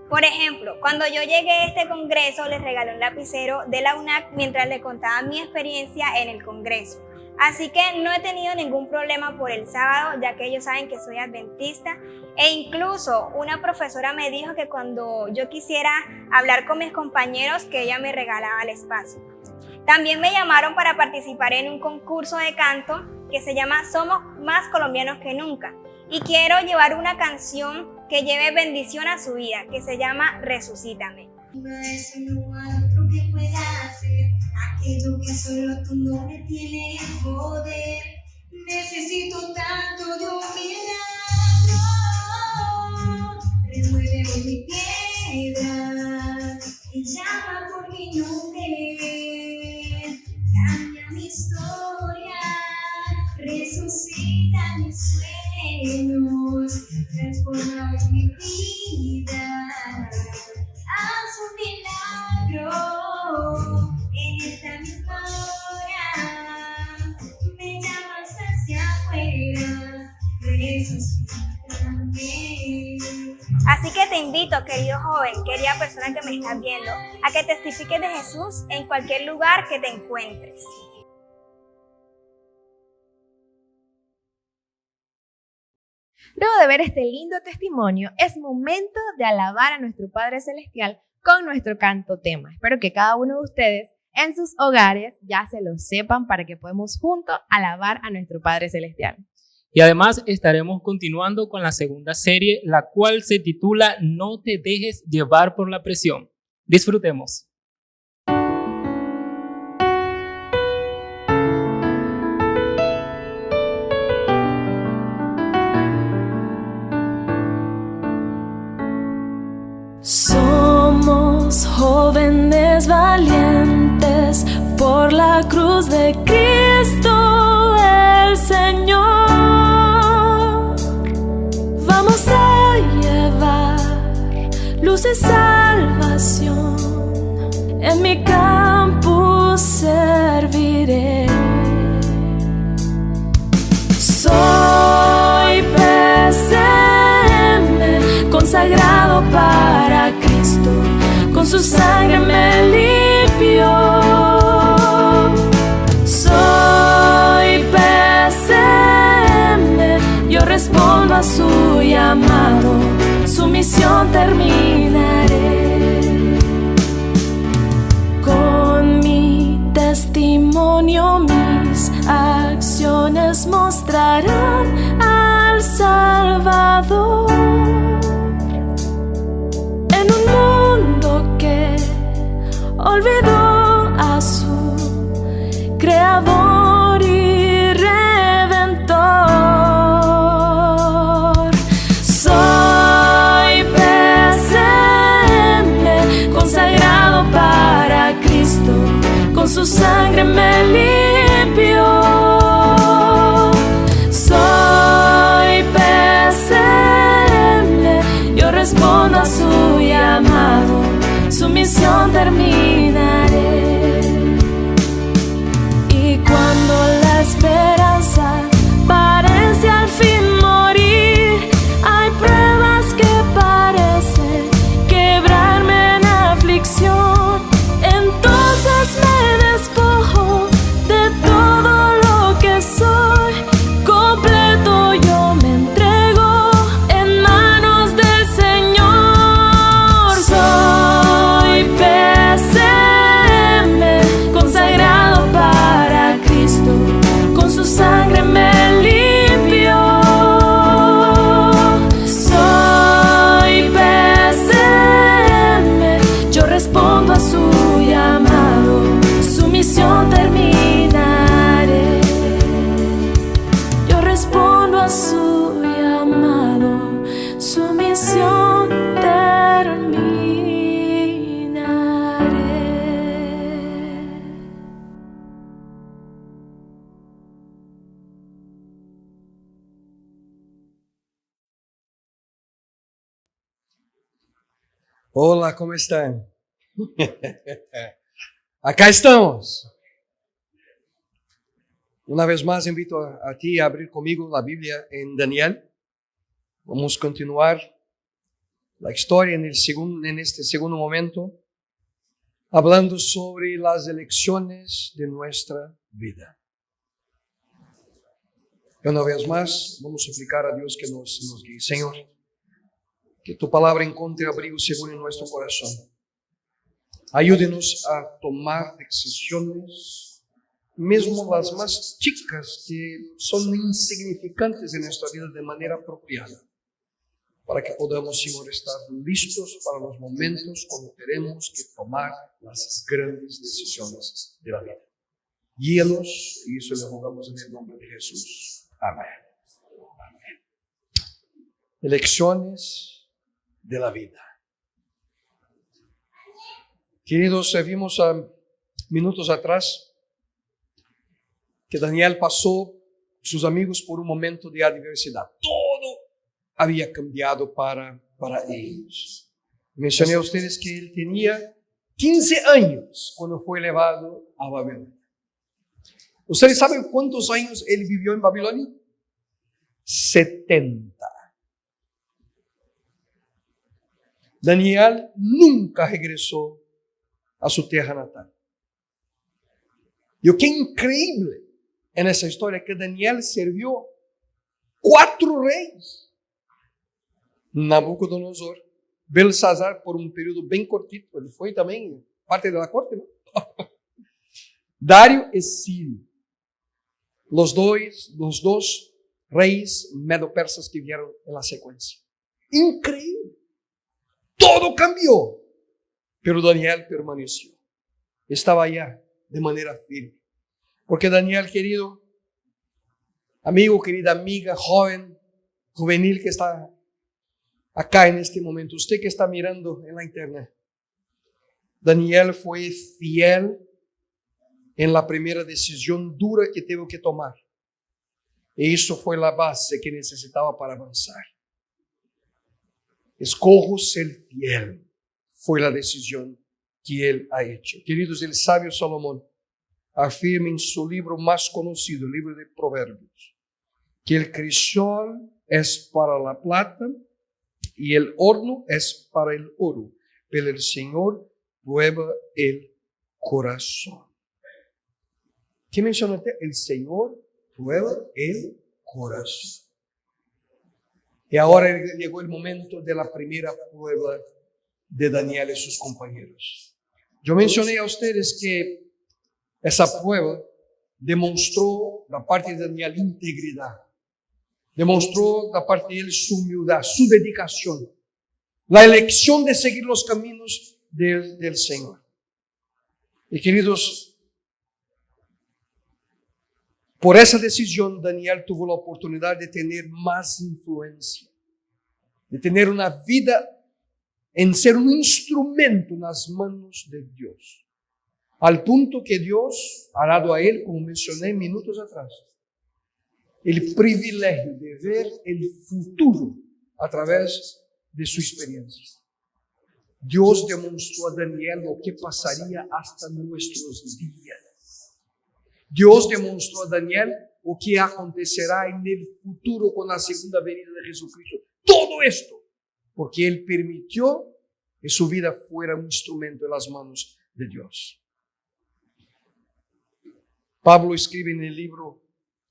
Por ejemplo, cuando yo llegué a este congreso, les regalé un lapicero de la UNAC mientras les contaba mi experiencia en el congreso. Así que no he tenido ningún problema por el sábado, ya que ellos saben que soy adventista. E incluso una profesora me dijo que cuando yo quisiera hablar con mis compañeros, que ella me regalaba el espacio. También me llamaron para participar en un concurso de canto que se llama Somos Más Colombianos que Nunca. Y quiero llevar una canción que lleve bendición a su vida, que se llama Resucítame. No es otro que pueda hacer aquello que solo tu nombre tiene poder. Necesito tanto de un milagro. Remueve mi piedra y llama por mi nombre. Cambia mi historia, resucita mis sueños, transforma mi vida. Haz un milagro en esta misma hora. Me llamas hacia afuera, resucítame. Así que te invito, querido joven, querida persona que me estás viendo, a que testifiques de Jesús en cualquier lugar que te encuentres. Luego de ver este lindo testimonio, es momento de alabar a nuestro Padre Celestial con nuestro canto tema. Espero que cada uno de ustedes en sus hogares ya se lo sepan para que podamos juntos alabar a nuestro Padre Celestial. Y además estaremos continuando con la segunda serie, la cual se titula No te dejes llevar por la presión. Disfrutemos. Somos jóvenes valientes por la cruz de Cristo el Señor. Vamos a llevar luz y salvación. En mi campo serviré. Soy PCM, consagrado para Cristo, con su sangre me limpió. Soy PCM, yo respondo a su llamado, su misión terminaré. Con mi testimonio, mis acciones mostrarán al Salvador. En un mundo que olvidó a su Creador y Redentor. Soy PCM, consagrado para Cristo, con su sangre me limpió. Soy PCM, yo respondo a su llamado, su misión terminaré. Y cuando la esperanza parece al fin morir, hay pruebas que parecen quebrarme en aflicción. Entonces me despojo de todo lo que soy, completo yo me entrego en manos del Señor. Soy PCM, consagrado para Cristo, con su sangre me limpió. Soy PCM, yo respondo a su llamado, su misión terminaré. Yo respondo a su llamado, su misión terminaré. Hola, ¿cómo están? Acá estamos. Una vez más invito a ti a abrir conmigo la Biblia en Daniel. Vamos a continuar la historia en este segundo momento, hablando sobre las elecciones de nuestra vida. Y una vez más, vamos a suplicar a Dios que nos guíe. Señor, que tu palabra encuentre abrigo seguro en nuestro corazón. Ayúdenos a tomar decisiones, mesmo las más chicas, que son insignificantes en nuestra vida, de manera apropiada, para que podamos, Señor, estar listos para los momentos cuando tenemos que tomar las grandes decisiones de la vida. Guíanos, y eso le rogamos en el nombre de Jesús. Amén. Amén. Elecciones de la vida. Queridos, vimos minutos atrás que Daniel pasó sus amigos por un momento de adversidad. Todo había cambiado para ellos. Mencioné a ustedes que él tenía 15 años cuando fue llevado a Babilonia. ¿Ustedes saben cuántos años él vivió en Babilonia? 70. Daniel nunca regresó a su tierra natal. Y lo que es increíble en esa historia es que Daniel sirvió 4 reyes. Nabucodonosor, Belsasar por un período bien cortito, él fue también parte de la corte, ¿no? Dario y Sirio, los dos reyes medo-persas que vieron en la secuencia. Increíble. Todo cambió, pero Daniel permaneció. Estaba allá de manera firme. Porque Daniel, querido amigo, querida amiga, joven, juvenil que está acá en este momento, usted que está mirando en la internet, Daniel fue fiel en la primera decisión dura que tuvo que tomar. Y eso fue la base que necesitaba para avanzar. Escojo ser fiel. Fue la decisión que él ha hecho. Queridos, el sabio Salomón afirma en su libro más conocido, el libro de Proverbios, que el crisol es para la plata y el horno es para el oro, pero el Señor prueba el corazón. ¿Qué menciona usted? El Señor prueba el corazón. Y ahora llegó el momento de la primera prueba de Daniel y sus compañeros. Yo mencioné a ustedes que esa prueba demostró da parte de Daniel integridad, demostró da parte de él su humildad, su dedicación, la elección de seguir los caminos del Señor. Y queridos, por esa decisión Daniel tuvo la oportunidad de tener más influencia, de tener una vida en ser un instrumento en las manos de Dios, al punto que Dios ha dado a él, como mencioné minutos atrás, el privilegio de ver el futuro a través de su experiencia. Dios demostró a Daniel lo que pasaría hasta nuestros días. Dios demostró a Daniel lo que acontecerá en el futuro con la segunda venida de Jesucristo. Todo esto porque Él permitió que su vida fuera un instrumento en las manos de Dios. Pablo escribe en el libro,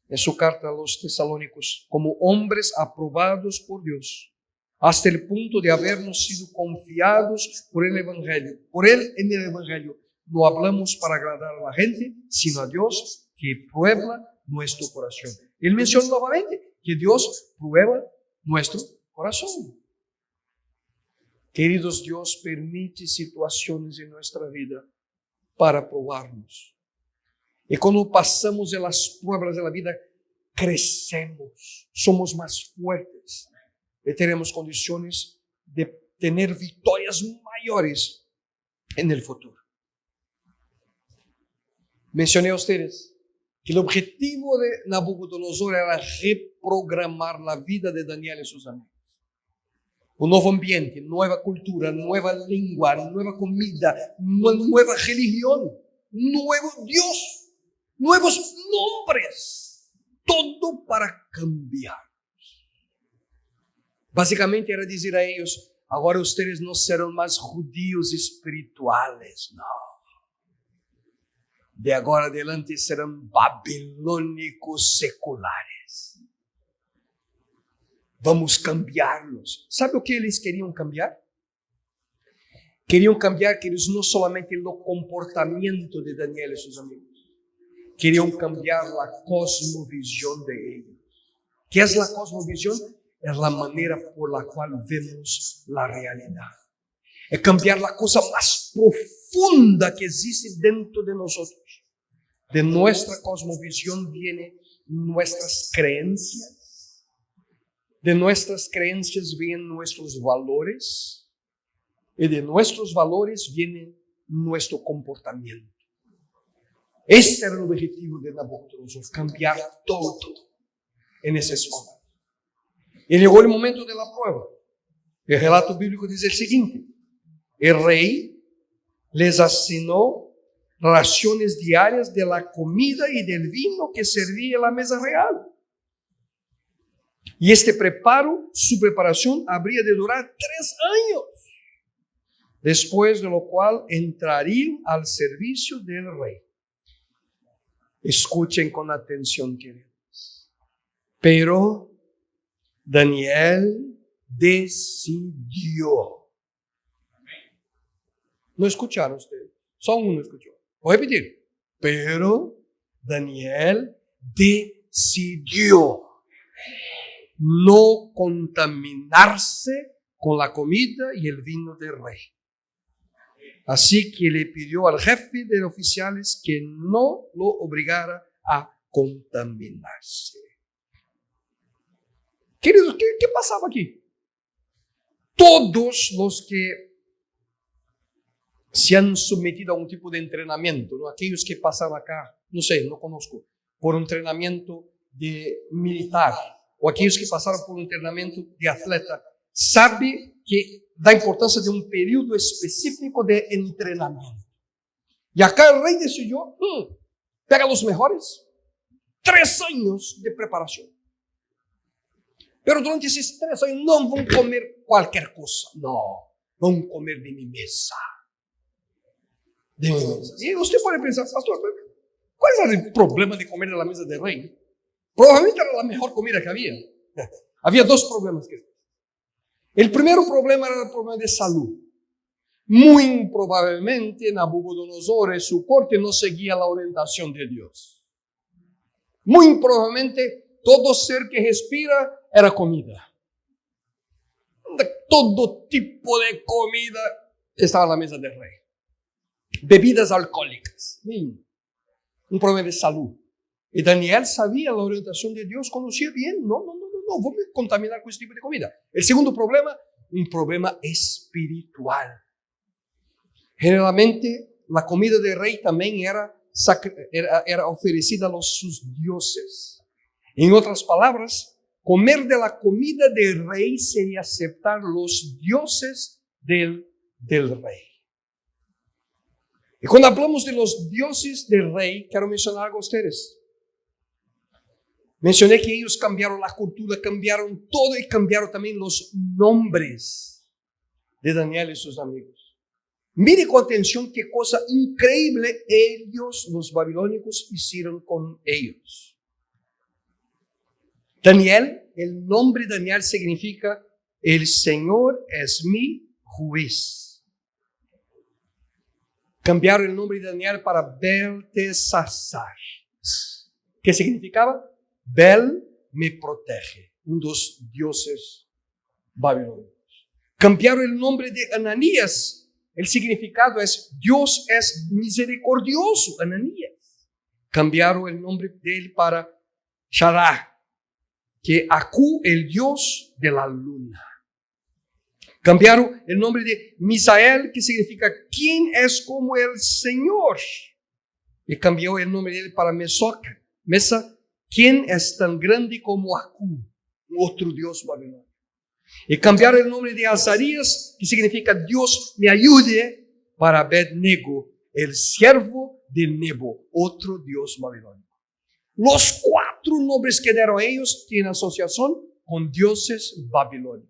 en su carta a los tesalónicos, como hombres aprobados por Dios, hasta el punto de habernos sido confiados por el Evangelio. Por Él en el Evangelio no hablamos para agradar a la gente, sino a Dios que prueba nuestro corazón. Él menciona nuevamente que Dios prueba nuestro corazón. Queridos, Dios permite situaciones en nuestra vida para probarnos. Y cuando pasamos en las pruebas de la vida, crecemos, somos más fuertes y tenemos condiciones de tener victorias mayores en el futuro. Mencioné a ustedes que el objetivo de Nabucodonosor era reprogramar la vida de Daniel y sus amigos. Un nuevo ambiente, nueva cultura, nueva lengua, nueva comida, nueva religión, nuevo Dios, nuevos nombres, todo para cambiar. Básicamente era decir a ellos, ahora ustedes no serán más judíos espirituales, no. De agora adelante serán babilónicos seculares. Vamos cambiarlos. ¿Sabe o que eles queriam cambiar? Queriam cambiar, queridos, no solamente el comportamiento de Daniel y sus amigos. Queriam cambiar la cosmovisión de ellos. ¿Qué es la cosmovisión? Es la manera por la cual vemos la realidad. Es cambiar la cosa más profunda que existe dentro de nosotros. De nuestra cosmovisión vienen nuestras creencias. De nuestras creencias vienen nuestros valores. Y de nuestros valores viene nuestro comportamiento. Este era el objetivo de Nabucodonosor, cambiar todo en ese momento. Y llegó el momento de la prueba. El relato bíblico dice el siguiente. El rey les asignó raciones diarias de la comida y del vino que servía en la mesa real. Y su preparación habría de durar 3 años. Después de lo cual entrarían al servicio del rey. Escuchen con atención, queridos. Pero Daniel decidió. ¿No escucharon ustedes? Solo uno escuchó. Voy a repetir. Pero Daniel decidió no contaminarse con la comida y el vino del rey. Así que le pidió al jefe de los oficiales que no lo obligara a contaminarse. Queridos, ¿qué pasaba aquí? Todos los que se han sometido a un tipo de entrenamiento, ¿no? Aquellos que pasan acá, no sé, no conozco, por un entrenamiento de militar, o aquellos que pasaron por un entrenamiento de atleta, sabe que da importancia de un periodo específico de entrenamiento. Y acá el rey decidió, pega los mejores, 3 años de preparación. Pero durante esos 3 años no van a comer cualquier cosa, no, van a comer de mi mesa. De mi mesa. Y usted puede pensar, pastor, ¿cuál es el problema de comer de la mesa del rey? Probablemente era la mejor comida que había. Había 2 problemas. El primer problema era el problema de salud. Muy probablemente Nabucodonosor y su corte no seguía la orientación de Dios. Muy probablemente todo ser que respira era comida. Todo tipo de comida estaba en la mesa del rey. Bebidas alcohólicas. Un problema de salud. Y Daniel sabía la orientación de Dios, conocía bien. No, voy a contaminar con este tipo de comida. El segundo problema, un problema espiritual. Generalmente, la comida del rey también era ofrecida a sus dioses. En otras palabras, comer de la comida del rey sería aceptar los dioses del rey. Y cuando hablamos de los dioses del rey, quiero mencionar algo a ustedes. Mencioné que ellos cambiaron la cultura, cambiaron todo y cambiaron también los nombres de Daniel y sus amigos. Mire con atención qué cosa increíble ellos, los babilónicos, hicieron con ellos. Daniel, el nombre de Daniel significa el Señor es mi juez. Cambiaron el nombre de Daniel para Beltesazar. ¿Qué significaba? Bel me protege, un de los dioses babilónicos. Cambiaron el nombre de Ananías. El significado es Dios es misericordioso, Ananías. Cambiaron el nombre de él para Shará, que Aku, el dios de la luna. Cambiaron el nombre de Misael, que significa ¿quién es como el Señor? Y cambió el nombre de él para Mesa, ¿quién es tan grande como Aku, otro dios babilónico? Y cambiaron el nombre de Azarías, que significa Dios me ayude, para Abed-Nego, el siervo de Nebo, otro dios babilónico. Los 4 nombres que dieron ellos tienen asociación con dioses babilónicos.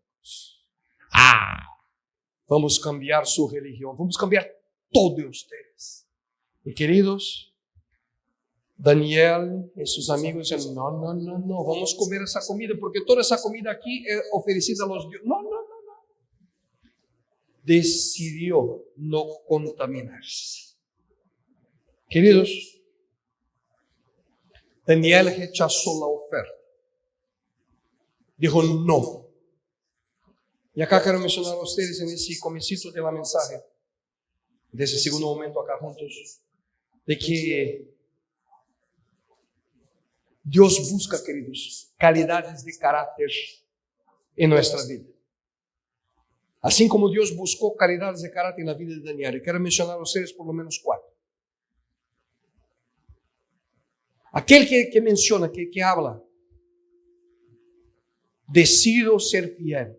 Vamos a cambiar su religión, vamos a cambiar todo de ustedes. Y queridos, Daniel y sus amigos dicen, no, vamos a comer esa comida, porque toda esa comida aquí es ofrecida a los dioses. No. Decidió no contaminarse. Queridos, Daniel rechazó la oferta. Dijo no. Y acá quiero mencionar a ustedes en ese comecito de la mensaje, de ese segundo momento acá juntos, de que Dios busca, queridos, calidades de carácter en nuestra vida. Así como Dios buscó calidades de carácter en la vida de Daniel. Y quiero mencionar a ustedes por lo menos 4. Aquel que menciona, que habla, decido ser fiel,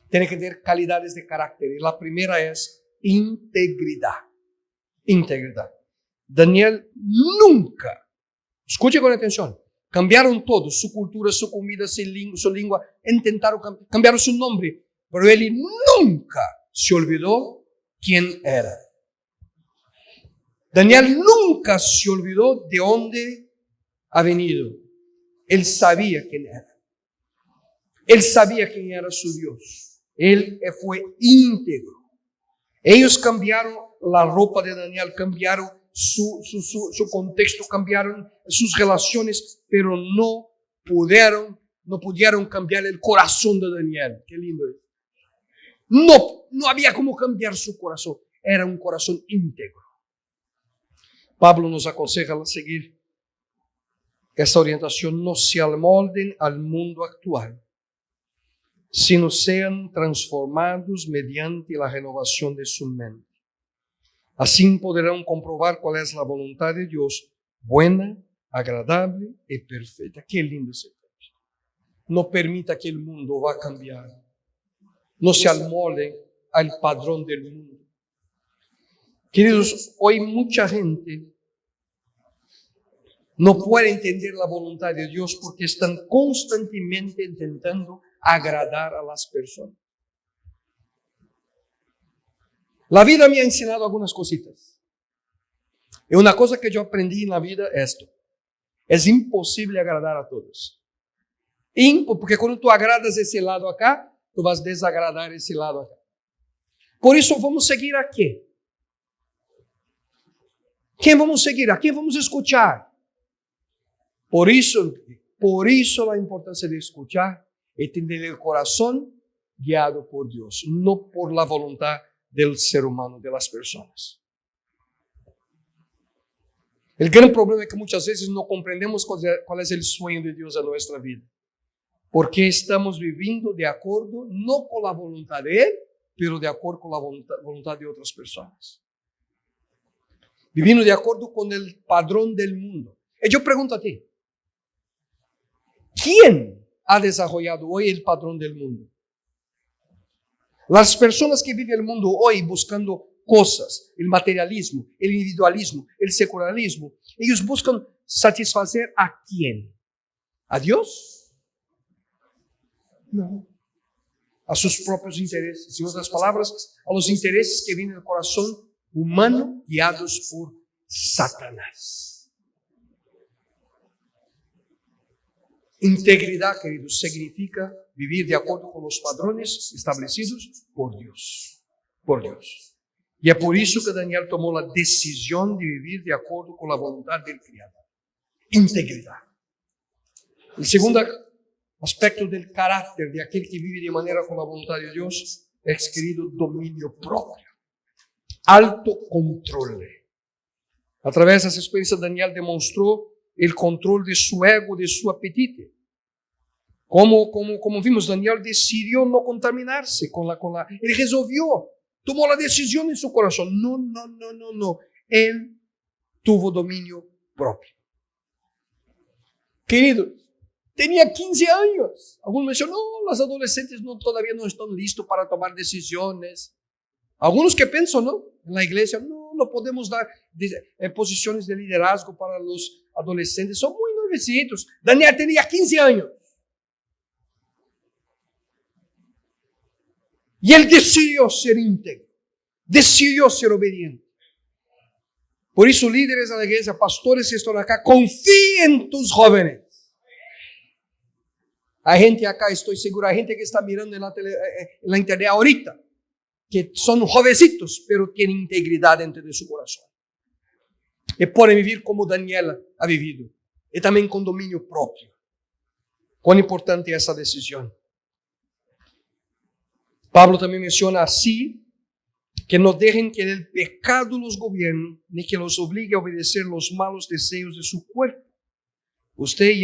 tiene que tener calidades de carácter. Y la primera es integridad. Integridad. Daniel nunca, escuche con atención, cambiaron todo, su cultura, su comida, su lengua, intentaron cambiaron su nombre, pero él nunca se olvidó quién era. Daniel nunca se olvidó de dónde ha venido. Él sabía quién era. Él sabía quién era su Dios. Él fue íntegro. Ellos cambiaron la ropa de Daniel, cambiaron su contexto, cambiaron sus relaciones, pero no pudieron cambiar el corazón de Daniel. Qué lindo es. No había cómo cambiar su corazón. Era un corazón íntegro. Pablo nos aconseja a seguir esta orientación. No se amolden al mundo actual, sino sean transformados mediante la renovación de su mente. Así podrán comprobar cuál es la voluntad de Dios, buena, agradable y perfecta. Qué lindo ese texto. No permita que el mundo va a cambiar. No se amolden al padrón del mundo. Queridos, hoy mucha gente no puede entender la voluntad de Dios porque están constantemente intentando agradar a las personas. La vida me ha enseñado algunas cositas. Y una cosa que yo aprendí en la vida es esto. Es imposible agradar a todos. Porque cuando tú agradas ese lado acá, tú vas a desagradar ese lado acá. Por eso vamos a seguir a qué? ¿Quién vamos a seguir? ¿A quién vamos a escuchar? Por eso la importancia de escuchar y tener el corazón guiado por Dios, no por la voluntad del ser humano, de las personas. El gran problema es que muchas veces no comprendemos cuál es el sueño de Dios en nuestra vida, porque estamos viviendo de acuerdo, no con la voluntad de Él, pero de acuerdo con la voluntad de otras personas. Viviendo de acuerdo con el padrón del mundo. Y yo pregunto a ti, ¿quién ha desarrollado hoy el padrón del mundo? Las personas que viven el mundo hoy buscando cosas, el materialismo, el individualismo, el secularismo, ellos buscan satisfacer ¿a quién? ¿A Dios? No. A sus propios intereses. En otras palabras, a los intereses que vienen del corazón humano guiados por Satanás. Integridad, queridos, significa vivir de acuerdo con los padrones establecidos por Dios. Por Dios. Y es por eso que Daniel tomó la decisión de vivir de acuerdo con la voluntad del Creador. Integridad. El segundo aspecto del carácter de aquel que vive de manera con la voluntad de Dios es, querido, dominio propio. Autocontrol. A través de esa experiencia, Daniel demostró el control de su ego, de su apetite. Como vimos, Daniel decidió no contaminarse él resolvió, tomó la decisión en su corazón. No. Él tuvo dominio propio. Queridos, tenía 15 años. Algunos mencionan, no, los adolescentes todavía no están listos para tomar decisiones. Algunos que piensan, ¿no? En la iglesia, no podemos dar posiciones de liderazgo para los adolescentes. Son muy nuevecitos. Daniel tenía 15 años. Y él decidió ser íntegro. Decidió ser obediente. Por eso, líderes de la iglesia, pastores que están acá, confíen en tus jóvenes. Hay gente acá, estoy seguro, hay gente que está mirando en la internet ahorita, que son jovencitos, pero tienen integridad dentro de su corazón. Y pueden vivir como Daniela ha vivido. Y también con dominio propio. Cuán importante es esa decisión. Pablo también menciona así, que no dejen que el pecado los gobierne, ni que los obligue a obedecer los malos deseos de su cuerpo. Ustedes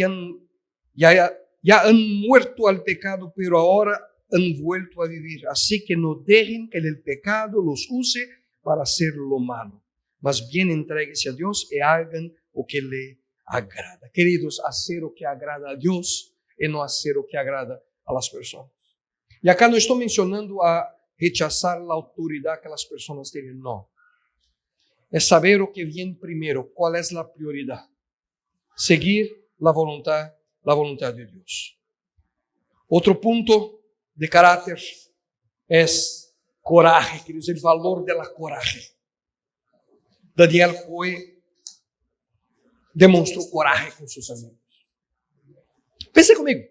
ya han muerto al pecado, pero ahora han vuelto a vivir. Así que no dejen que el pecado los use para hacer lo malo. Más bien entréguense a Dios y hagan lo que le agrada. Queridos, hacer lo que agrada a Dios y no hacer lo que agrada a las personas. Y acá no estoy mencionando a rechazar la autoridad que las personas tienen, no. Es saber lo que viene primero, cuál es la prioridad. Seguir la voluntad de Dios. Otro punto de carácter es coraje, queridos, el valor de la coraje. Daniel demostró coraje con sus amigos. Pense conmigo.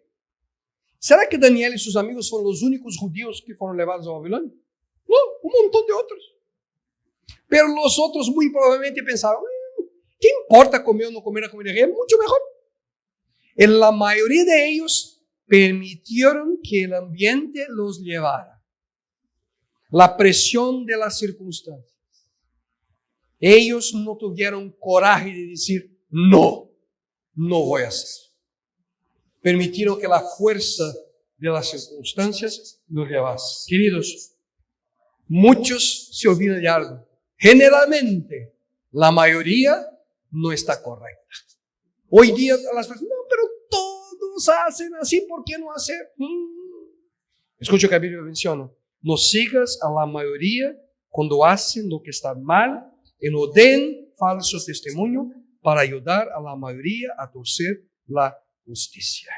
¿Será que Daniel y sus amigos fueron los únicos judíos que fueron llevados a Babilonia? No, un montón de otros. Pero los otros muy probablemente pensaron, ¿qué importa comer o no comer la comida real? Mucho mejor. En la mayoría de ellos permitieron que el ambiente los llevara. La presión de las circunstancias. Ellos no tuvieron coraje de decir, no voy a hacer. Permitieron que la fuerza de las circunstancias los llevase. Queridos, muchos se olvidan de algo. Generalmente, la mayoría no está correcta. Hoy día las personas, no, pero todos hacen así, ¿por qué no hacer? Escucha que la Biblia menciona, no sigas a la mayoría cuando hacen lo que está mal y no den falso testimonio para ayudar a la mayoría a torcer la justicia.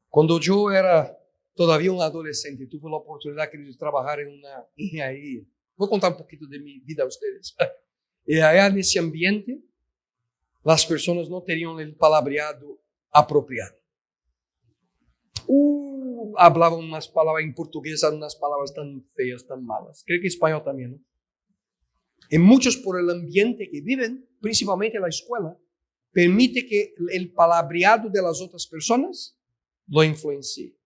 Cuando yo era todavía un adolescente, tuve la oportunidad de trabajar en una ingeniería. Voy a contar un poquito de mi vida a ustedes. Y allá en ese ambiente, las personas no tenían el palabreado apropiado. Hablaban unas palabras en portugués, unas palabras tan feas, tan malas. Creo que en español también, ¿no? Y muchos por el ambiente que viven, principalmente en la escuela, permite que el palabreado de las otras personas lo influencie.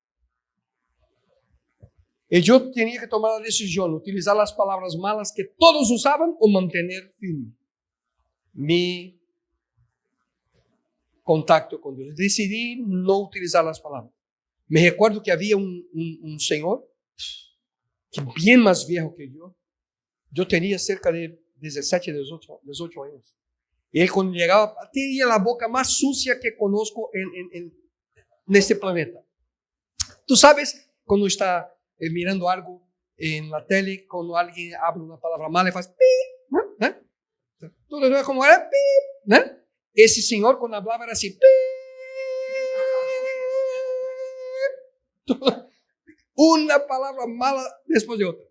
Y yo tenía que tomar la decisión, utilizar las palabras malas que todos usaban o mantener firme mi contacto con Dios. Decidí no utilizar las palabras. Me recuerdo que había un señor, que bien más viejo que yo. Yo tenía cerca de 17, 18 años. Y él cuando llegaba, tenía la boca más sucia que conozco en este planeta. Tú sabes, cuando está mirando algo en la tele, cuando alguien habla una palabra mala, le hace pi, ¿eh? ¿Tú sabes cómo era? Pi, ¿eh? Ese señor cuando hablaba era así, pi. Una palabra mala después de otra.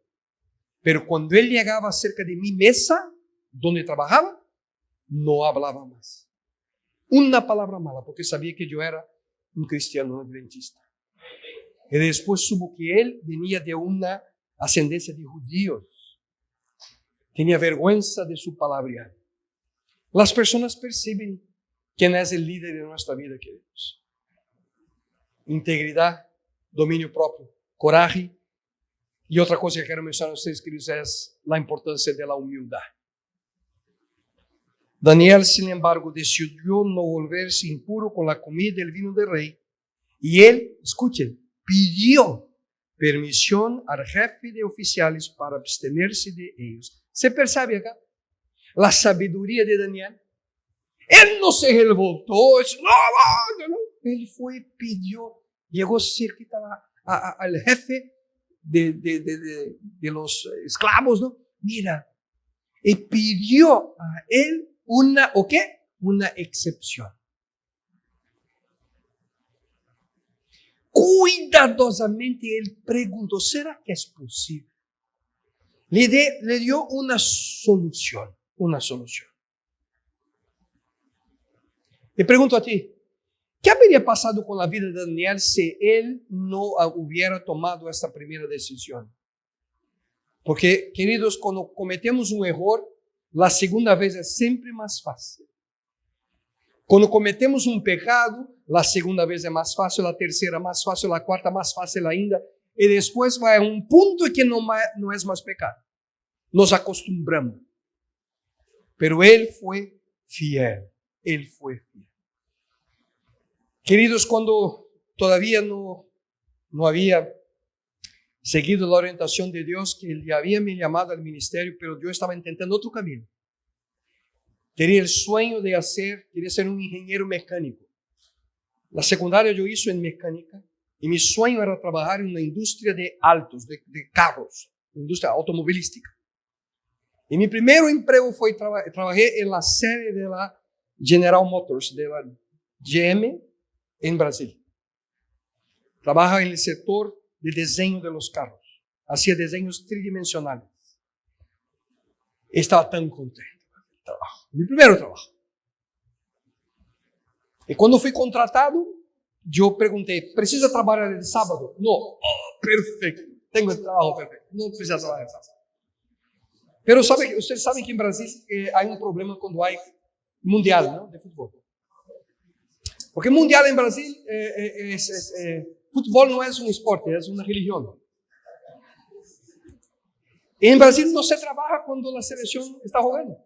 Pero cuando él llegaba cerca de mi mesa, donde trabajaba, no hablaba más. Una palabra mala, porque sabía que yo era un cristiano adventista. Y después supo que él venía de una ascendencia de judíos. Tenía vergüenza de su palabra. Las personas perciben quién es el líder de nuestra vida, queridos. Integridad, dominio propio, coraje. Y otra cosa que quiero mencionar a ustedes, queridos, es la importancia de la humildad. Daniel, sin embargo, decidió no volverse impuro con la comida y el vino del rey. Y él, escuchen, pidió permisión al jefe de oficiales para abstenerse de ellos. ¿Se percibe acá la sabiduría de Daniel? Él no se revoltó, no. Él fue, pidió, llegó cerquita al jefe de los esclavos, ¿no? Mira, y pidió a él una excepción. Cuidadosamente él preguntó, ¿será que es posible? Le dio una solución. Le pregunto a ti, ¿qué habría pasado con la vida de Daniel si él no hubiera tomado esta primera decisión? Porque, queridos, cuando cometemos un error, la segunda vez es siempre más fácil. Cuando cometemos un pecado, la segunda vez es más fácil, la tercera más fácil, la cuarta más fácil ainda, y después va a un punto en que no es más pecado. Nos acostumbramos. Pero él fue fiel. Queridos, cuando todavía no había seguido la orientación de Dios, que Él ya había me llamado al ministerio, pero yo estaba intentando otro camino. Tenía el sueño de quería ser un ingeniero mecánico. La secundaria yo hice en mecánica y mi sueño era trabajar en una industria de autos, de carros, industria automovilística. Y mi primer empleo fue, trabajé en la sede de la General Motors, de la GM, en Brasil. Trabaja en el sector de diseño de los carros. Hacía diseños tridimensionales. Estaba tan contento con el trabajo. Mi primer trabajo. Y cuando fui contratado, yo pregunté, ¿precisa trabajar el sábado? No. Oh, perfecto. Tengo el trabajo perfecto. No precisa trabajar el sábado. Pero ustedes saben que en Brasil hay un problema cuando hay mundial, ¿no? De fútbol. Porque mundial en Brasil, fútbol no es un esporte, es una religión. En Brasil no se trabaja cuando la selección está jugando.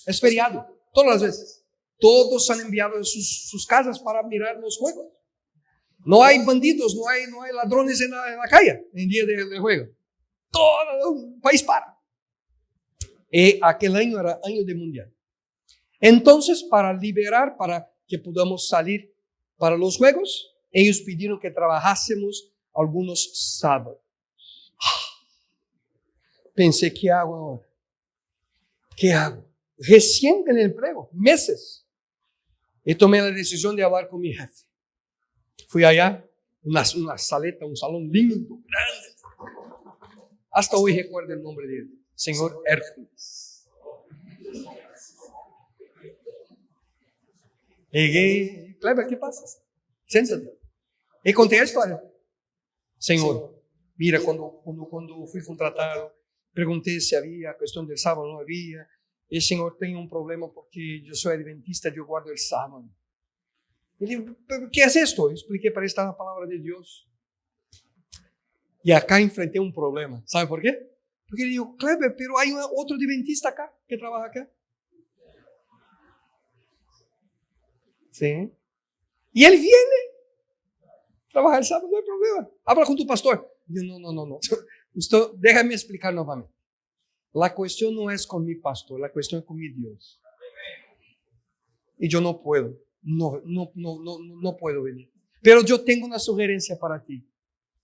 Es feriado, todas las veces. Todos han enviado de sus casas para mirar los juegos. No hay bandidos, no hay ladrones en la calle en día de juego. Todo el país para. Y aquel año era año de mundial. Entonces, para liberar, para que podamos salir para los juegos, ellos pidieron que trabajásemos algunos sábados. Pensé, ¿qué hago ahora? ¿Qué hago? Recién en el empleo, meses. Y tomé la decisión de hablar con mi jefe. Fui allá, una saleta, un salón lindo, grande. Hasta hoy recuerdo el nombre de él, señor Hércules. Llegué, Kleber, ¿qué pasa? Siéntate. Y conté la historia. Señor, mira, cuando fui contratado, pregunté si había cuestión del sábado, no había. Y Señor, tengo un problema porque yo soy adventista, yo guardo el sábado. Y digo, ¿qué es esto? Expliqué para esta la palabra de Dios. Y acá enfrenté un problema. ¿Sabe por qué? Porque digo, Kleber, pero hay otro adventista acá que trabaja acá. Sí. Y él viene a trabajar el sábado, no hay problema. Habla con tu pastor. Yo, no. Usted, déjame explicar nuevamente. La cuestión no es con mi pastor, la cuestión es con mi Dios. Y yo no puedo, no puedo venir. Pero yo tengo una sugerencia para ti,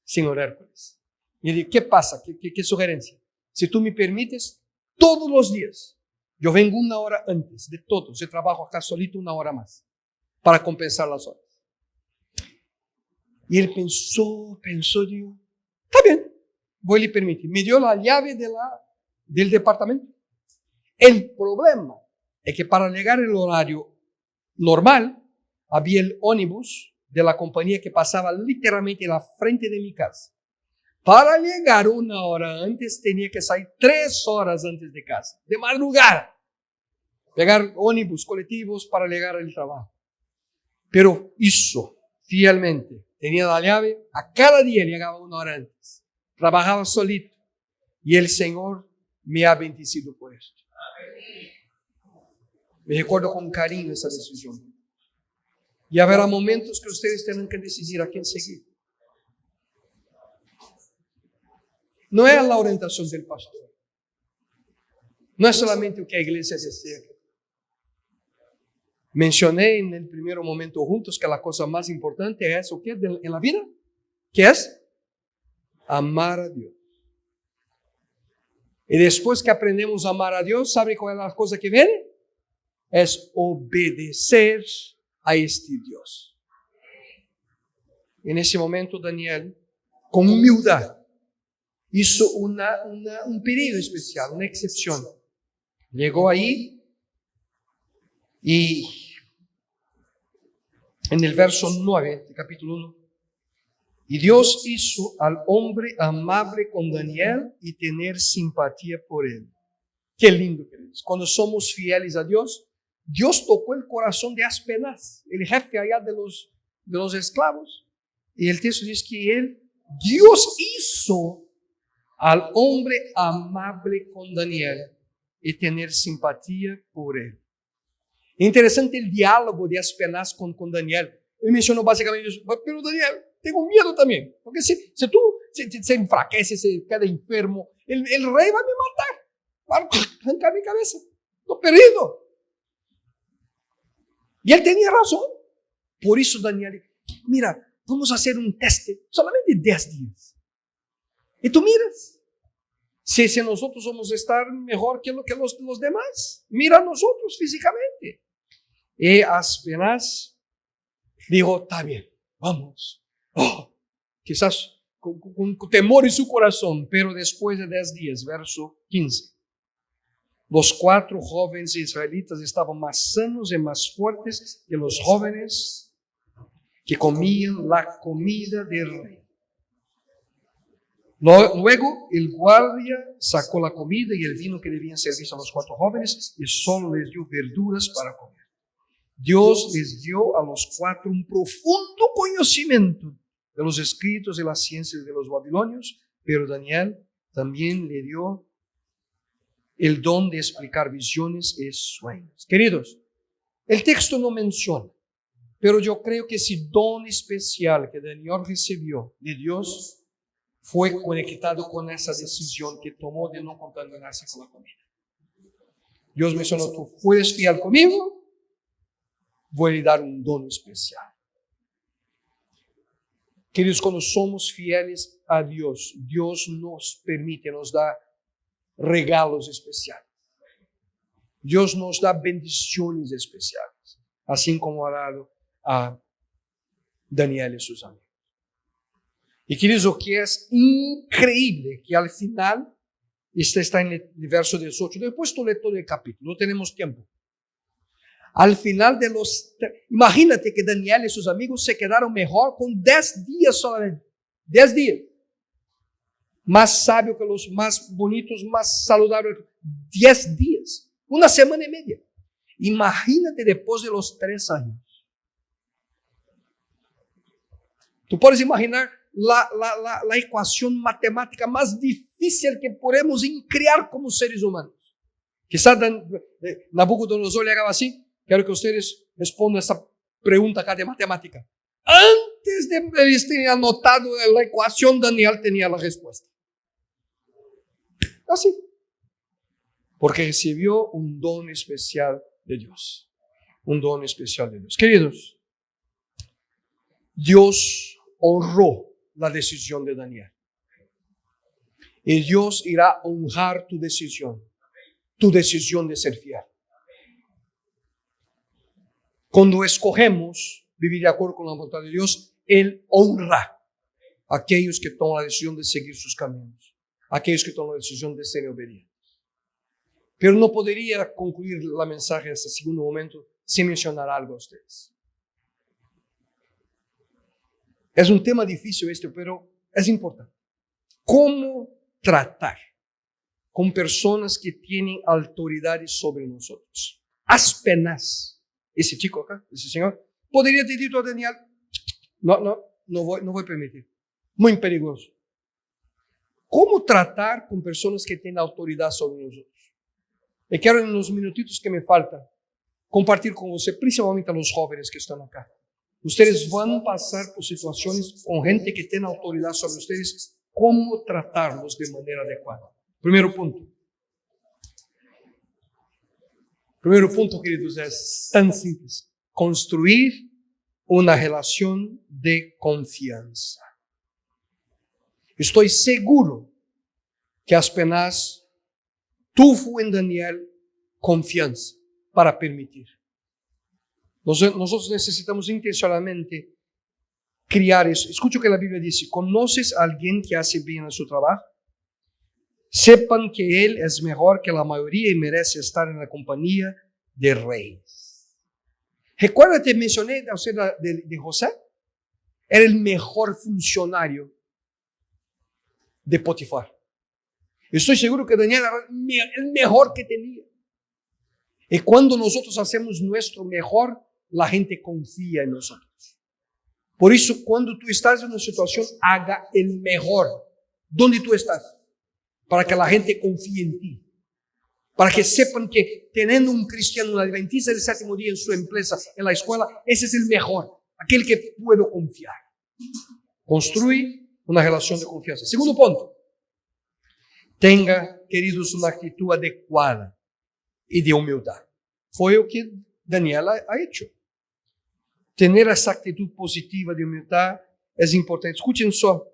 señor Hércules. Y yo digo, ¿qué pasa? ¿Qué sugerencia? Si tú me permites, todos los días, yo vengo 1 hora antes de todos. Yo trabajo acá solito 1 hora más para compensar las horas. Y él pensó, dijo, está bien, voy a le permitir. Me dio la llave del departamento. El problema es que para llegar el horario normal, había el ómnibus de la compañía que pasaba literalmente en la frente de mi casa. Para llegar 1 hora antes, tenía que salir 3 horas antes de casa, de madrugada. Pegar ómnibus colectivos para llegar al trabajo. Pero hizo fielmente. Tenía la llave, a cada día llegaba 1 hora antes. Trabajaba solito. Y el Señor me ha bendecido por esto. Me recuerdo con cariño esa decisión. Y habrá momentos que ustedes tienen que decidir a quién seguir. No es la orientación del pastor. No es solamente lo que la iglesia desea. Mencioné en el primer momento juntos que la cosa más importante es ¿o qué en la vida? ¿Qué es? Amar a Dios. Y después que aprendemos a amar a Dios, ¿sabe cuál es la cosa que viene? Es obedecer a este Dios. En ese momento Daniel, con humildad, hizo un pedido especial, una excepción. Llegó ahí y en el verso 9 del capítulo 1, y Dios hizo al hombre amable con Daniel y tener simpatía por él. Qué lindo, queridos. Cuando somos fieles a Dios, Dios tocó el corazón de Aspenaz, el jefe allá de los esclavos. Y el texto dice que Dios hizo al hombre amable con Daniel y tener simpatía por él. Interesante el diálogo de Aspenaz con Daniel. Él mencionó básicamente eso, pero Daniel, tengo miedo también, porque si tú se enfraquece, se queda enfermo, el rey va a me matar, va a arrancar mi cabeza, lo perdido. Y él tenía razón. Por eso Daniel, mira, vamos a hacer un test, solamente 10 días. Y tú miras, si nosotros vamos a estar mejor que los demás, mira a nosotros físicamente. Y Aspenaz dijo, está bien, vamos. Quizás con temor en su corazón, pero después de 10 días, verso 15. Los 4 jóvenes israelitas estaban más sanos y más fuertes que los jóvenes que comían la comida del rey. Luego el guardia sacó la comida y el vino que debían servir a los 4 jóvenes y solo les dio verduras para comer. Dios les dio a los 4 un profundo conocimiento de los escritos y las ciencias de los babilonios, pero Daniel también le dio el don de explicar visiones y sueños. Queridos, el texto no menciona, pero yo creo que ese don especial que Daniel recibió de Dios fue conectado con esa decisión que tomó de no contaminarse con la comida. Dios mencionó: tú fueres fiel conmigo, voy a dar un don especial. Queridos, cuando somos fieles a Dios, Dios nos permite, nos da regalos especiales. Dios nos da bendiciones especiales, así como ha dado a Daniel y sus amigos. Y queridos, lo que es increíble, que al final, está en el verso 18, después tú lees todo el capítulo, no tenemos tiempo. Al final de imagínate que Daniel y sus amigos se quedaron mejor con 10 días solamente. 10 días. Más sabio que los más bonitos, más saludables. 10 días. 1 semana y media. Imagínate después de los 3 años. Tú puedes imaginar la ecuación matemática más difícil que podemos crear como seres humanos. Quizás Nabucodonosor le haga así. Quiero que ustedes respondan esta pregunta acá de matemática. Antes de ellos tener anotado la ecuación, Daniel tenía la respuesta. Así. Porque recibió un don especial de Dios. Un don especial de Dios. Queridos, Dios honró la decisión de Daniel. Y Dios irá a honrar tu decisión de ser fiel. Cuando escogemos vivir de acuerdo con la voluntad de Dios, Él honra a aquellos que toman la decisión de seguir sus caminos, a aquellos que toman la decisión de ser obedientes. Pero no podría concluir la mensaje hasta el segundo momento sin mencionar algo a ustedes. Es un tema difícil pero es importante. ¿Cómo tratar con personas que tienen autoridades sobre nosotros? Aspenas. Ese chico acá, ese señor, podría decir a Daniel: no voy a permitir. Muy peligroso. ¿Cómo tratar con personas que tienen autoridad sobre nosotros? Y quiero en los minutitos que me faltan compartir con usted, principalmente a los jóvenes que están acá. Ustedes van a pasar por situaciones con gente que tiene autoridad sobre ustedes. ¿Cómo tratarlos de manera adecuada? Primero punto, queridos, es tan simple. Construir una relación de confianza. Estoy seguro que apenas tuvo en Daniel confianza para permitir. Nosotros necesitamos intencionalmente criar eso. Escucho que la Biblia dice: ¿conoces a alguien que hace bien en su trabajo? Sepan que él es mejor que la mayoría y merece estar en la compañía de reyes. ¿Recuerda que mencioné de José? Era el mejor funcionario de Potifar. Estoy seguro que Daniel era el mejor que tenía. Y cuando nosotros hacemos nuestro mejor, la gente confía en nosotros. Por eso, cuando tú estás en una situación, haga el mejor. ¿Dónde tú estás? Para que la gente confíe en ti. Para que sepan que teniendo un cristiano, un adventista del séptimo día en su empresa, en la escuela, ese es el mejor. Aquel que puedo confiar. Construye una relación de confianza. Segundo punto. Tenga, queridos, una actitud adecuada y de humildad. Fue lo que Daniel ha hecho. Tener esa actitud positiva de humildad es importante. Escuchen só.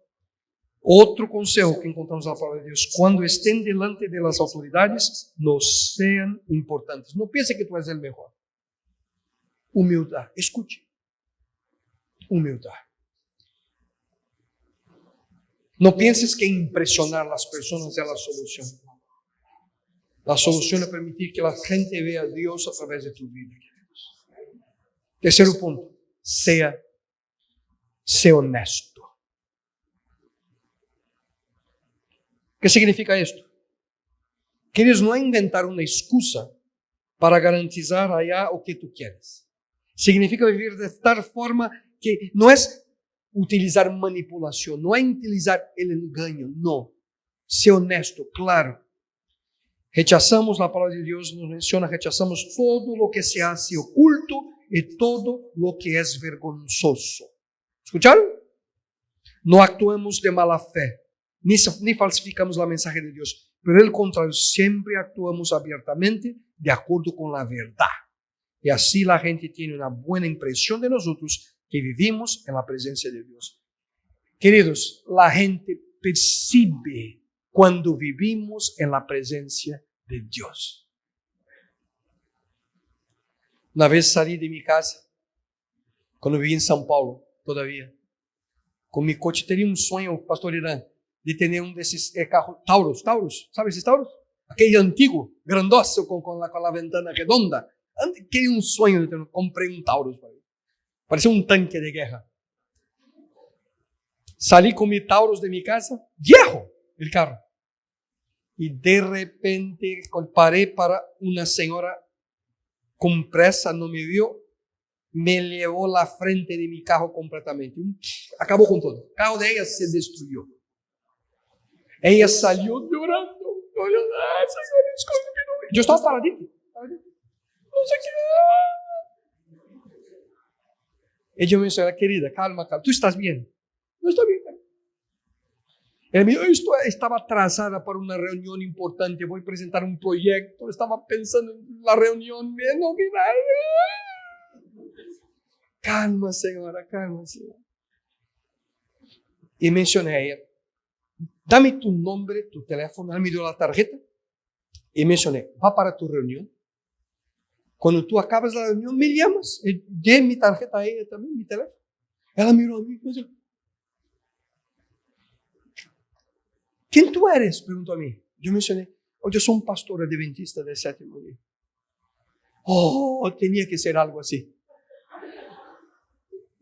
Otro consejo que encontramos en la palabra de Dios: cuando estén delante de las autoridades, no sean importantes. No piense que tú eres el mejor. Humildad. Escuche. Humildad. No pienses que impresionar a las personas es la solución. La solución es permitir que la gente vea a Dios a través de tu vida. Tercero punto, sé honesto. ¿Qué significa esto? Queridos, no inventar una excusa para garantizar allá o que tú quieres. Significa vivir de tal forma que no es utilizar manipulación, no es utilizar el engaño, no. Sé honesto, claro. Rechazamos, la palabra de Dios nos menciona, rechazamos todo lo que se hace oculto y todo lo que es vergonzoso. ¿Escucharon? No actuamos de mala fe, ni falsificamos la mensaje de Dios, pero al contrario, siempre actuamos abiertamente de acuerdo con la verdad. Y así la gente tiene una buena impresión de nosotros que vivimos en la presencia de Dios. Queridos, la gente percibe cuando vivimos en la presencia de Dios. Una vez salí de mi casa, cuando viví en São Paulo, todavía, con mi coche. Tenía un sueño, Pastor Irán, de tener un de esos carros Taurus, ¿sabes esos Taurus? Aquel antiguo, grandoso, con la ventana redonda. Quería un sueño de tener, compré un Taurus. Parecía un tanque de guerra. Salí con mi Taurus de mi casa, viejo el carro. Y de repente paré para una señora con presa, no me vio, me llevó la frente de mi carro completamente. Acabó con todo. El carro de ella se destruyó. Ella salió llorando. Ay, Señor, disculpe. Yo estaba paradito. No sé qué. Ella me dijo, querida, calma. ¿Tú estás bien? No estoy bien. Ella me dijo, yo estaba atrasada para una reunión importante. Voy a presentar un proyecto. Estaba pensando en la reunión. No, mira. Calma, señora, calma, señora. Y mencioné a ella, dame tu nombre, tu teléfono. Él me dio la tarjeta y mencioné, va para tu reunión. Cuando tú acabas la reunión, me llamas. Dé mi tarjeta a ella también, mi teléfono. Ella miró a mí y me dijo, ¿quién tú eres? Preguntó a mí. Yo mencioné, yo soy un pastor adventista del séptimo día. Tenía que ser algo así.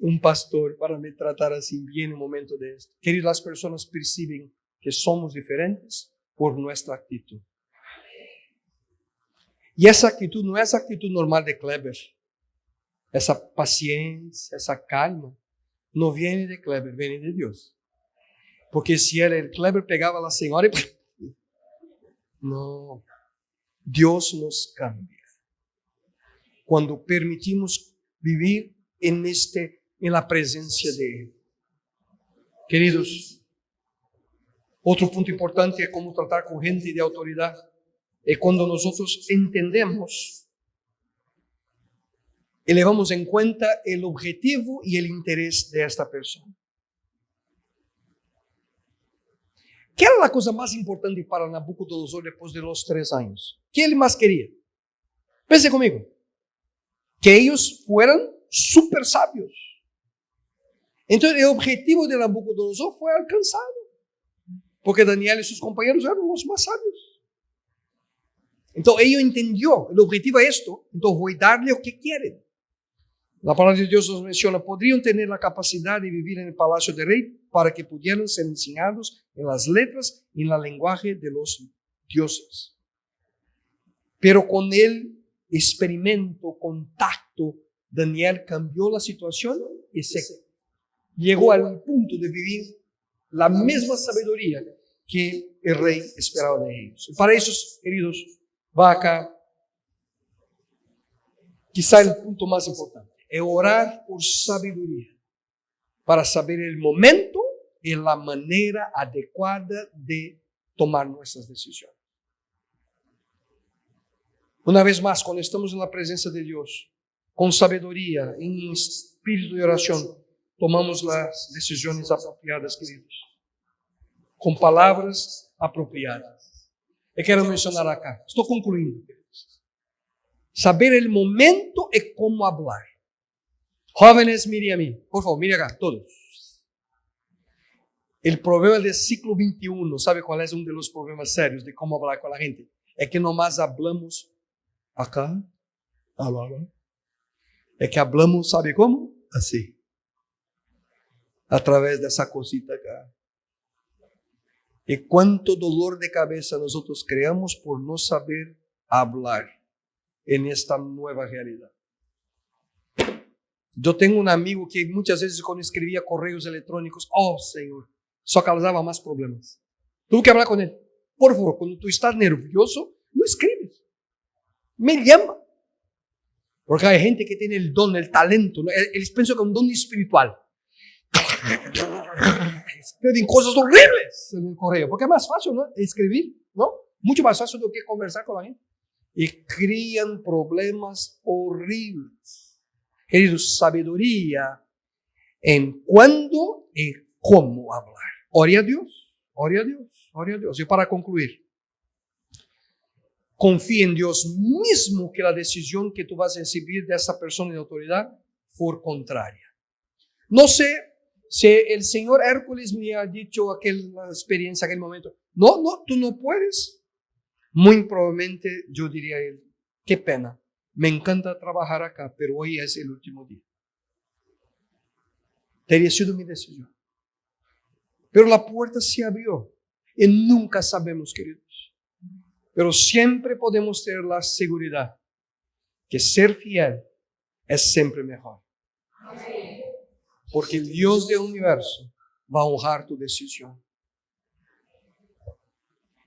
Un pastor para me tratar así bien en un momento de esto. Queridos, las personas perciben que somos diferentes por nuestra actitud. Y esa actitud no es actitud normal de Kleber. Esa paciencia, esa calma, no viene de Kleber, viene de Dios. Porque si el Kleber pegaba a la señora, no, Dios nos cambia. Cuando permitimos vivir en la presencia de Él. Queridos, otro punto importante es cómo tratar con gente de autoridad. Es cuando nosotros entendemos, elevamos en cuenta el objetivo y el interés de esta persona. ¿Qué era la cosa más importante para Nabucodonosor después de los 3 años? ¿Qué él más quería? Pense conmigo. Que ellos fueran súper sabios. Entonces el objetivo de Nabucodonosor fue alcanzado. Porque Daniel y sus compañeros eran los más sabios. Entonces ellos entendió, el objetivo es esto, entonces voy a darle lo que quieren. La palabra de Dios nos menciona, podrían tener la capacidad de vivir en el palacio del rey para que pudieran ser enseñados en las letras y en el lenguaje de los dioses. Pero con el experimento, contacto, Daniel cambió la situación y se llegó al punto de vivir la misma sabiduría que el rey esperaba de ellos. Y para eso, queridos, va acá quizá el punto más importante, es orar por sabiduría para saber el momento y la manera adecuada de tomar nuestras decisiones. Una vez más, cuando estamos en la presencia de Dios, con sabiduría, en espíritu de oración, tomamos las decisiones apropiadas, queridos, con palabras apropiadas. Y quiero mencionar acá, estoy concluyendo, queridos. Saber el momento y cómo hablar. Jóvenes, miren a mí, por favor, miren acá, todos. El problema del siglo XXI, ¿sabe cuál es uno de los problemas serios de cómo hablar con la gente? Es que nomás hablamos acá. Es que hablamos, ¿sabe cómo? Así. A través de esa cosita acá. Y cuánto dolor de cabeza nosotros creamos por no saber hablar en esta nueva realidad. Yo tengo un amigo que muchas veces cuando escribía correos electrónicos, oh Señor, só causaba más problemas. Tuve que hablar con él. Por favor, cuando tú estás nervioso, no escribes. Me llama. Porque hay gente que tiene el don, el talento, ¿no? Ellos piensan que es un don espiritual. Escriben cosas horribles en el correo, porque es más fácil, ¿no? Escribir, ¿no? Mucho más fácil do que conversar con la gente. Y crían problemas horribles. Queridos, sabiduría en cuándo y cómo hablar. Ore a Dios, ore a Dios, ore a Dios. Y para concluir, confía en Dios mismo que la decisión que tú vas a recibir de esa persona de autoridad fue contraria. No sé si el señor Hércules me ha dicho aquella experiencia, aquel momento. No, tú no puedes. Muy probablemente yo diría a él, qué pena, me encanta trabajar acá, pero hoy es el último día. Tería sido mi decisión. Pero la puerta se abrió y nunca sabemos, queridos. Pero siempre podemos tener la seguridad que ser fiel es siempre mejor. Porque el Dios del universo va a honrar tu decisión.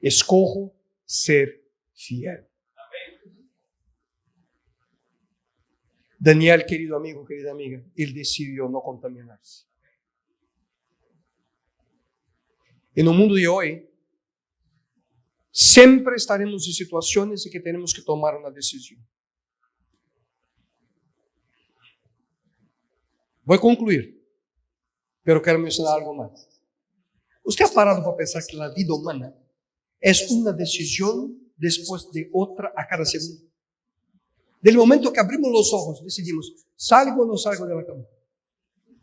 Escojo ser fiel. Daniel, querido amigo, querida amiga, él decidió no contaminarse. En el mundo de hoy, siempre estaremos en situaciones en que tenemos que tomar una decisión. Voy a concluir, pero quiero mencionar algo más. ¿Usted ha parado para pensar que la vida humana es una decisión después de otra a cada segundo? Del momento que abrimos los ojos, decidimos, ¿salgo o no salgo de la cama?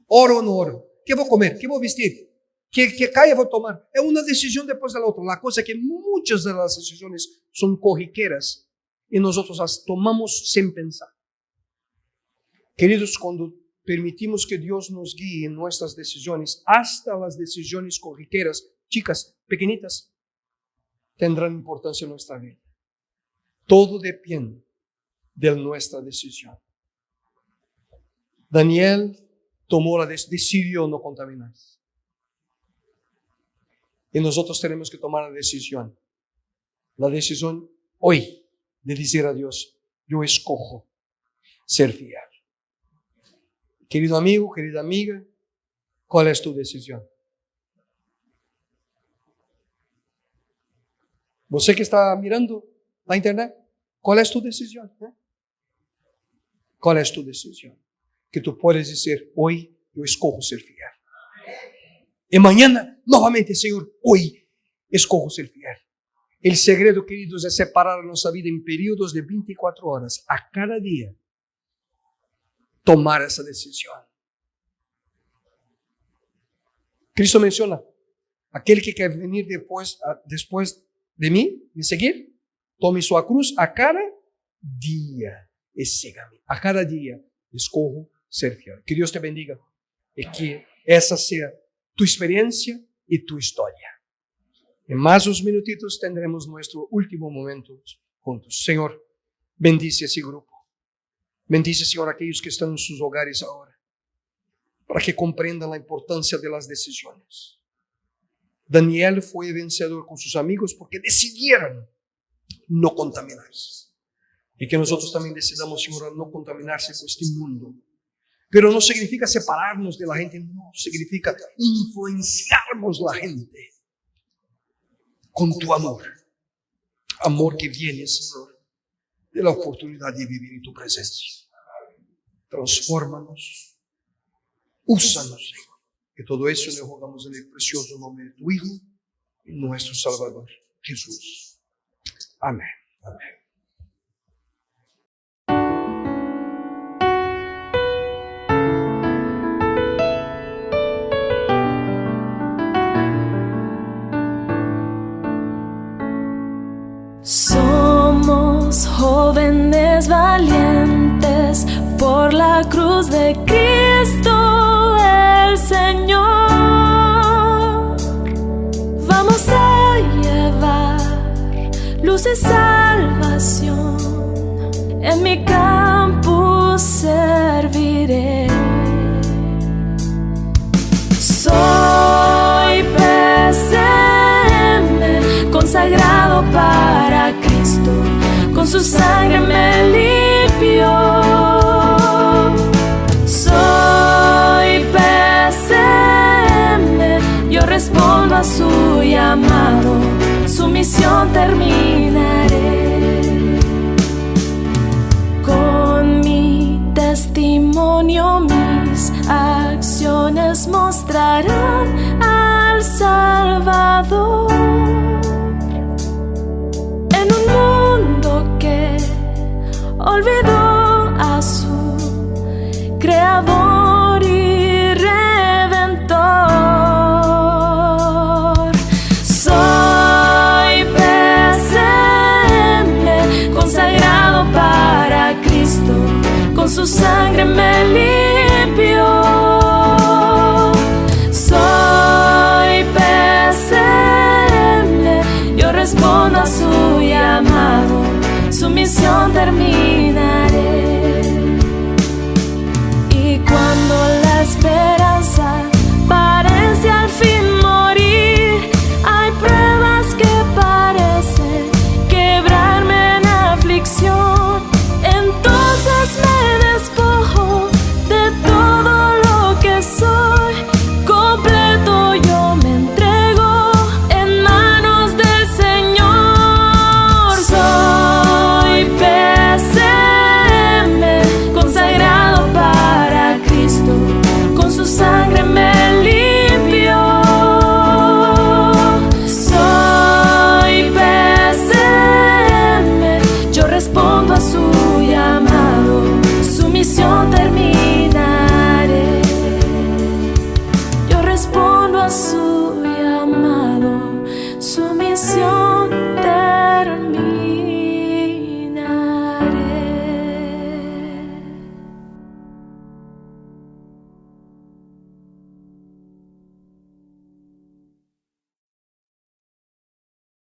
¿Oro o no oro? ¿Qué voy a comer? ¿Qué voy a vestir? ¿Qué calle voy a tomar? Es una decisión después de la otra. La cosa es que muchas de las decisiones son corriqueras y nosotros las tomamos sin pensar. Queridos, cuando permitimos que Dios nos guíe en nuestras decisiones, hasta las decisiones corriqueras, chicas, pequeñitas, tendrán importancia en nuestra vida. Todo depende de nuestra decisión. Daniel decidió no contaminarse. Y nosotros tenemos que tomar la decisión hoy de decir a Dios, yo escojo ser fiel. Querido amigo, querida amiga, ¿cuál es tu decisión? Você que está mirando la internet, ¿cuál es tu decisión? ¿Cuál es tu decisión? Que tú puedes decir, hoy yo escojo ser fiel. Y mañana, nuevamente, Señor, hoy escojo ser fiel. El secreto, queridos, es separar nuestra vida en periodos de 24 horas. A cada día, tomar esa decisión. Cristo menciona, aquel que quiere venir después de mí, de seguir, tome su cruz a cada día y sígame. A cada día escojo ser fiel. Que Dios te bendiga y que esa sea tu experiencia y tu historia. En más unos minutitos tendremos nuestro último momento juntos. Señor, bendice ese grupo. Bendice, Señor, aquellos que están en sus hogares ahora, para que comprendan la importancia de las decisiones. Daniel fue vencedor con sus amigos porque decidieron no contaminarse. Y que nosotros también decidamos, Señor, no contaminarse con este mundo. Pero no significa separarnos de la gente, no, significa influenciarnos la gente con tu amor. Amor que viene, Señor, de la oportunidad de vivir en tu presencia. Transfórmanos, úsanos, Señor. Que todo eso le rogamos en el precioso nombre de tu Hijo y nuestro Salvador, Jesús. Amén. Amén. Soy la cruz de Cristo el Señor. Vamos a llevar luz de salvación, en mi campo serviré. Soy PCM, consagrado para Cristo, con su sangre me limpió. Soy PCM, yo respondo a su llamado, su misión terminaré. Con mi testimonio, mis acciones mostrarán al Salvador. En un mundo que olvidó a su Creador y Redentor. Soy PCM, consagrado para Cristo, con su sangre me limpió.